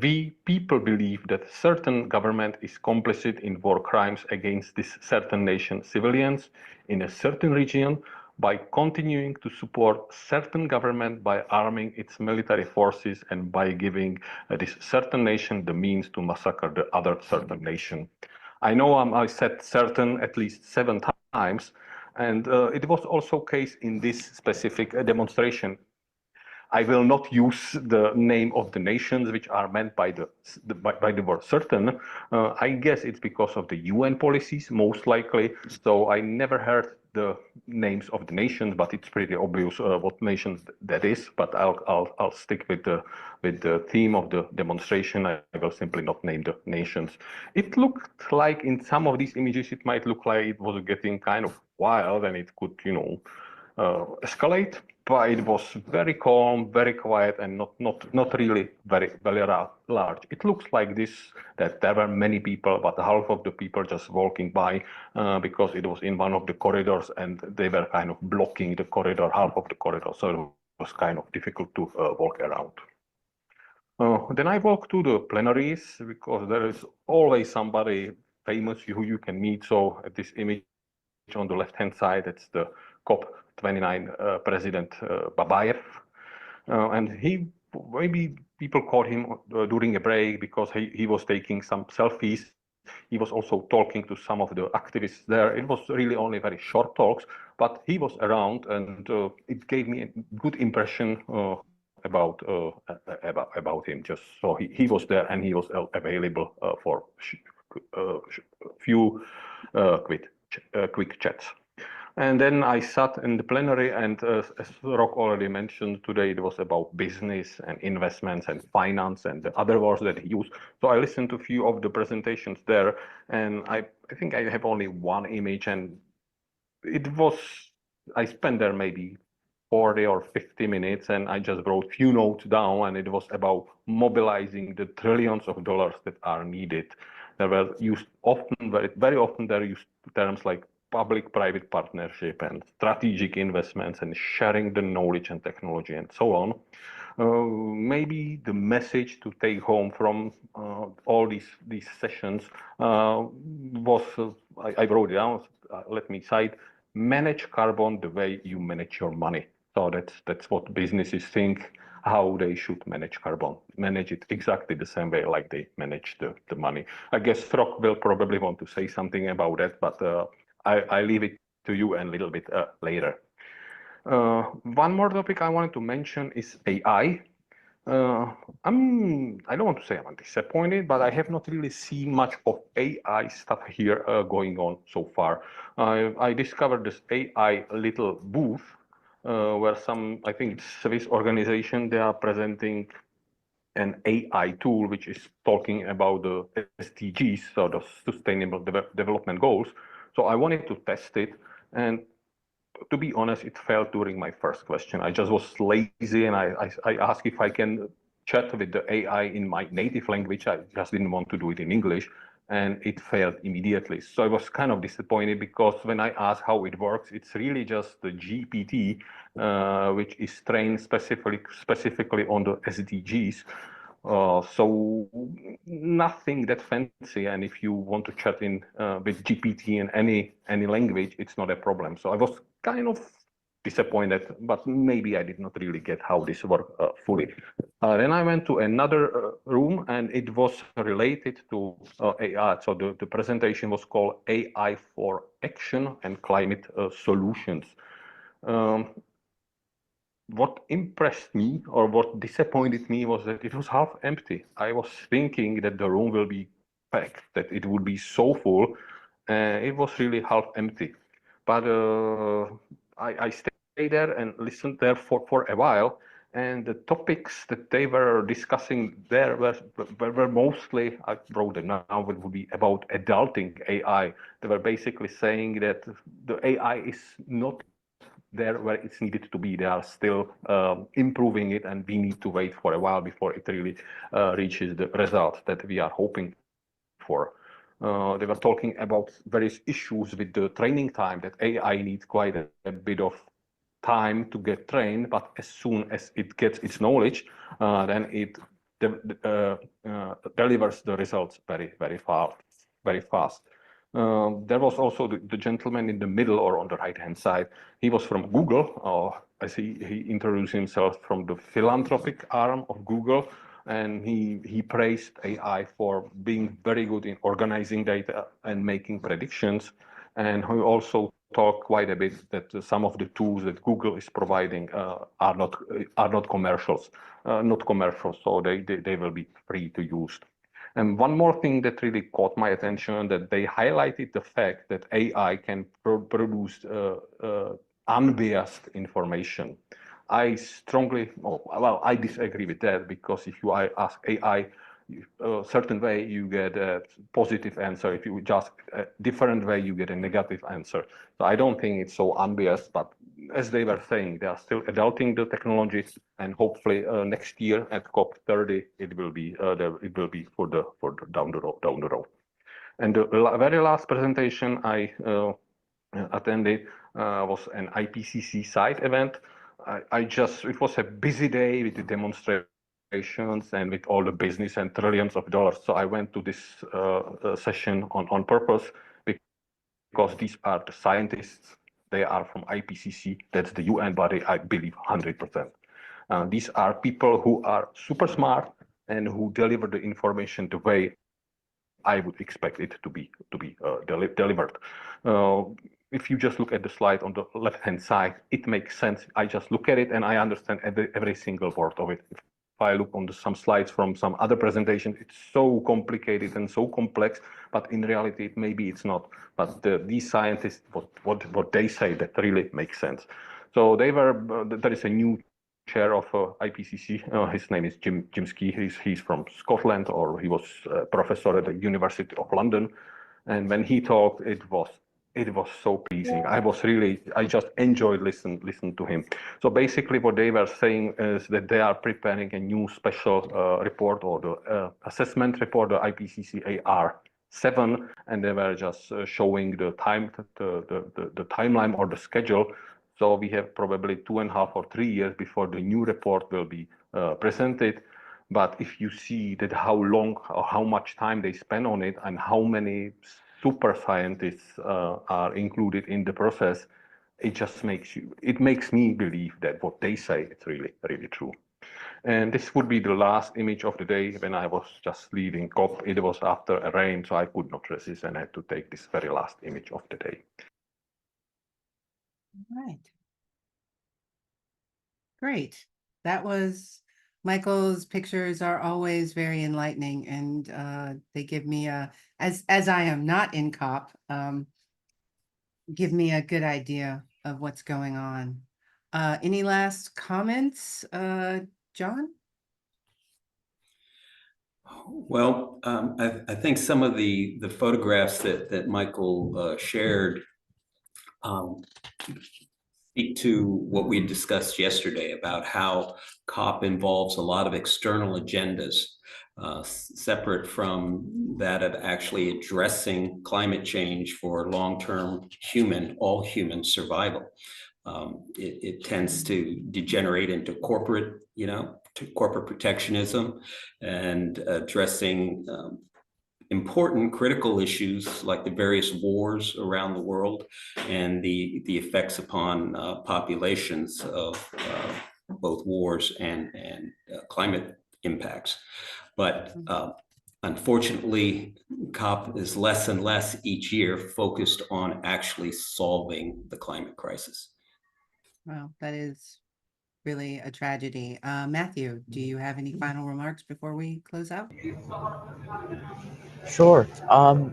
We people believe that certain government is complicit in war crimes against this certain nation civilians in a certain region by continuing to support certain government by arming its military forces and by giving this certain nation the means to massacre the other certain nation. I know I said certain at least 7 times, and it was also case in this specific demonstration. I will not use the name of the nations which are meant by the word certain. I guess it's because of the UN policies, most likely. So I never heard the names of the nations, but it's pretty obvious what nations that is. But I'll stick with the theme of the demonstration. I will simply not name the nations. It looked like in some of these images, it might look like it was getting kind of wild, and it could, escalate. But it was very calm, very quiet, and not really very large. It looks like this, that there were many people, but half of the people just walking by because it was in one of the corridors, and they were kind of blocking the corridor, half of the corridor. So it was kind of difficult to walk around. Then I walked to the plenaries because there is always somebody famous who you can meet. So at this image on the left-hand side, it's the COP29 President Babayev. And he, maybe people caught him during a break because he was taking some selfies. He was also talking to some of the activists there. It was really only very short talks, but he was around, and it gave me a good impression about him. Just so he was there, and he was available for few quick chats. And then I sat in the plenary, and as Rock already mentioned, today it was about business and investments and finance and the other words that he used. So I listened to a few of the presentations there, and I think I have only one image, and I spent there maybe 40 or 50 minutes, and I just wrote few notes down, and it was about mobilizing the trillions of dollars that are needed. There were used often, very often there are used terms like public-private partnership and strategic investments and sharing the knowledge and technology and so on. Maybe the message to take home from all these sessions was, I wrote it down, let me cite, manage carbon the way you manage your money. So that's what businesses think, how they should manage carbon, manage it exactly the same way like they manage the money. I guess Rock will probably want to say something about that, but I leave it to you a little bit later. One more topic I wanted to mention is AI. I don't want to say I'm disappointed, but I have not really seen much of AI stuff here going on so far. I discovered this AI little booth where some, I think, Swiss organization, they are presenting an AI tool which is talking about the SDGs, so the Sustainable Development Goals. So I wanted to test it, and to be honest, it failed during my first question. I just was lazy, and I asked if I can chat with the AI in my native language. I just didn't want to do it in English, and it failed immediately. So I was kind of disappointed, because when I asked how it works, it's really just the GPT, which is trained specifically on the SDGs. So nothing that fancy, and if you want to chat in with GPT in any language, it's not a problem. So I was kind of disappointed, but maybe I did not really get how this worked fully. Then I went to another room, and it was related to AI. So the presentation was called AI for Action and Climate Solutions. What impressed me, or what disappointed me, was that it was half empty. I was thinking that the room will be packed, that it would be so full. It was really half empty. But I stayed there and listened there for a while. And the topics that they were discussing there were mostly, I wrote it now, it would be about adulting AI. They were basically saying that the AI is not there where it's needed to be. They are still improving it, and we need to wait for a while before it really reaches the result that we are hoping for. They were talking about various issues with the training time, that AI needs quite a bit of time to get trained, but as soon as it gets its knowledge, then it delivers the results very fast. There was also the gentleman in the middle, or on the right-hand side. He was from Google. As he introduced himself from the philanthropic arm of Google, and he praised AI for being very good in organizing data and making predictions. And he also talked quite a bit that some of the tools that Google is providing are not commercials, so they will be free to use. And one more thing that really caught my attention, that they highlighted the fact that AI can produce unbiased information. I disagree with that, because if you ask AI a certain way, you get a positive answer. If you just a different way, you get a negative answer. So I don't think it's so unbiased, but as they were saying, they are still adulting the technology, and hopefully next year at COP30 it will be for the down the road. And the very last presentation I attended was an IPCC side event. It was a busy day with the demonstrations and with all the business and trillions of dollars. So I went to this session on purpose, because these are the scientists. They are from IPCC, that's the UN body, I believe 100%. These are people who are super smart and who deliver the information the way I would expect it to be delivered. If you just look at the slide on the left-hand side, it makes sense. I just look at it and I understand every single word of it. If I look on some slides from some other presentation, it's so complicated and so complex, but in reality, maybe it's not. But these scientists, what they say, that really makes sense. So there is a new chair of IPCC. His name is Jim Ski. He's from Scotland, or he was a professor at the University of London. And when he talked, it was so pleasing. I just enjoyed listening to him. So basically what they were saying is that they are preparing a new special report, or the assessment report, the IPCC AR7, and they were just showing the timeline or the schedule. So we have probably 2.5 or 3 years before the new report will be presented. But if you see that how long or how much time they spend on it, and how many super scientists are included in the process, it makes me believe that what they say is really true. And this would be the last image of the day. When I was just leaving COP, it was after a rain, so I could not resist and had to take this very last image of the day.
All right. Great. That was Michael's pictures are always very enlightening, and they give me as I am not in COP, give me a good idea of what's going on. Any last comments, John?
Well, I think some of the photographs that Michael shared speak to what we discussed yesterday about how COP involves a lot of external agendas, separate from that of actually addressing climate change for long-term all human survival. It tends to degenerate into corporate, to corporate protectionism and addressing important critical issues like the various wars around the world and the effects upon populations of both wars and climate impacts. But unfortunately, COP is less and less each year focused on actually solving the climate crisis.
Well, that is really a tragedy. Matthew, do you have any final remarks before we close out?
Sure.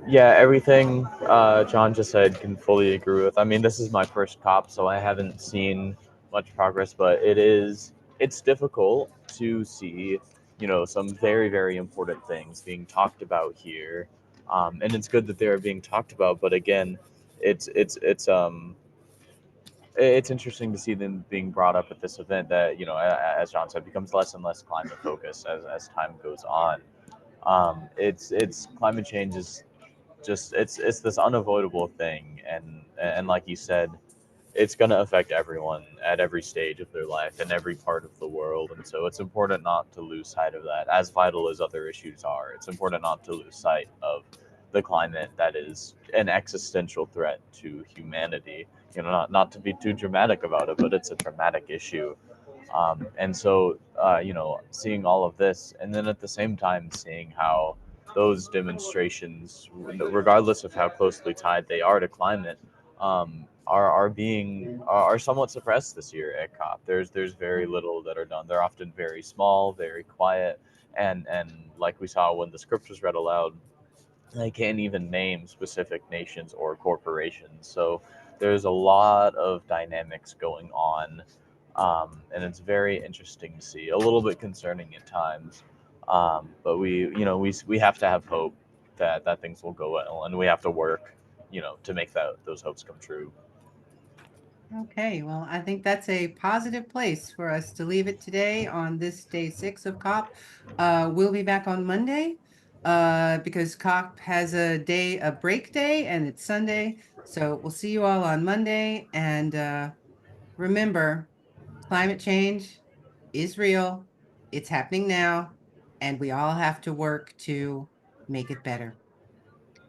Yeah, everything John just said can fully agree with. I mean, this is my first COP, so I haven't seen much progress, but it's difficult to see, some very, very important things being talked about here. And it's good that they're being talked about, but again, it's interesting to see them being brought up at this event that, as John said, becomes less and less climate focused as time goes on. It's climate change is just it's this unavoidable thing, and like you said, it's going to affect everyone at every stage of their life in every part of the world, and so it's important not to lose sight of that. As vital as other issues are, it's important not to lose sight of the climate that is an existential threat to humanity. Not to be too dramatic about it, but it's a dramatic issue. And so, seeing all of this, and then at the same time, seeing how those demonstrations, regardless of how closely tied they are to climate, are somewhat suppressed this year at COP. There's very little that are done. They're often very small, very quiet, and like we saw when the script was read aloud, they can't even name specific nations or corporations. So there's a lot of dynamics going on, and it's very interesting to see. A little bit concerning at times, but we have to have hope that things will go well, and we have to work, to make those hopes come true.
Okay, well, I think that's a positive place for us to leave it today on this day 6 of COP. We'll be back on Monday because COP has a break day, and it's Sunday. So we'll see you all on Monday. And remember, climate change is real. It's happening now, and we all have to work to make it better.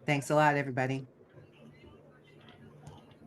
Thanks a lot, everybody.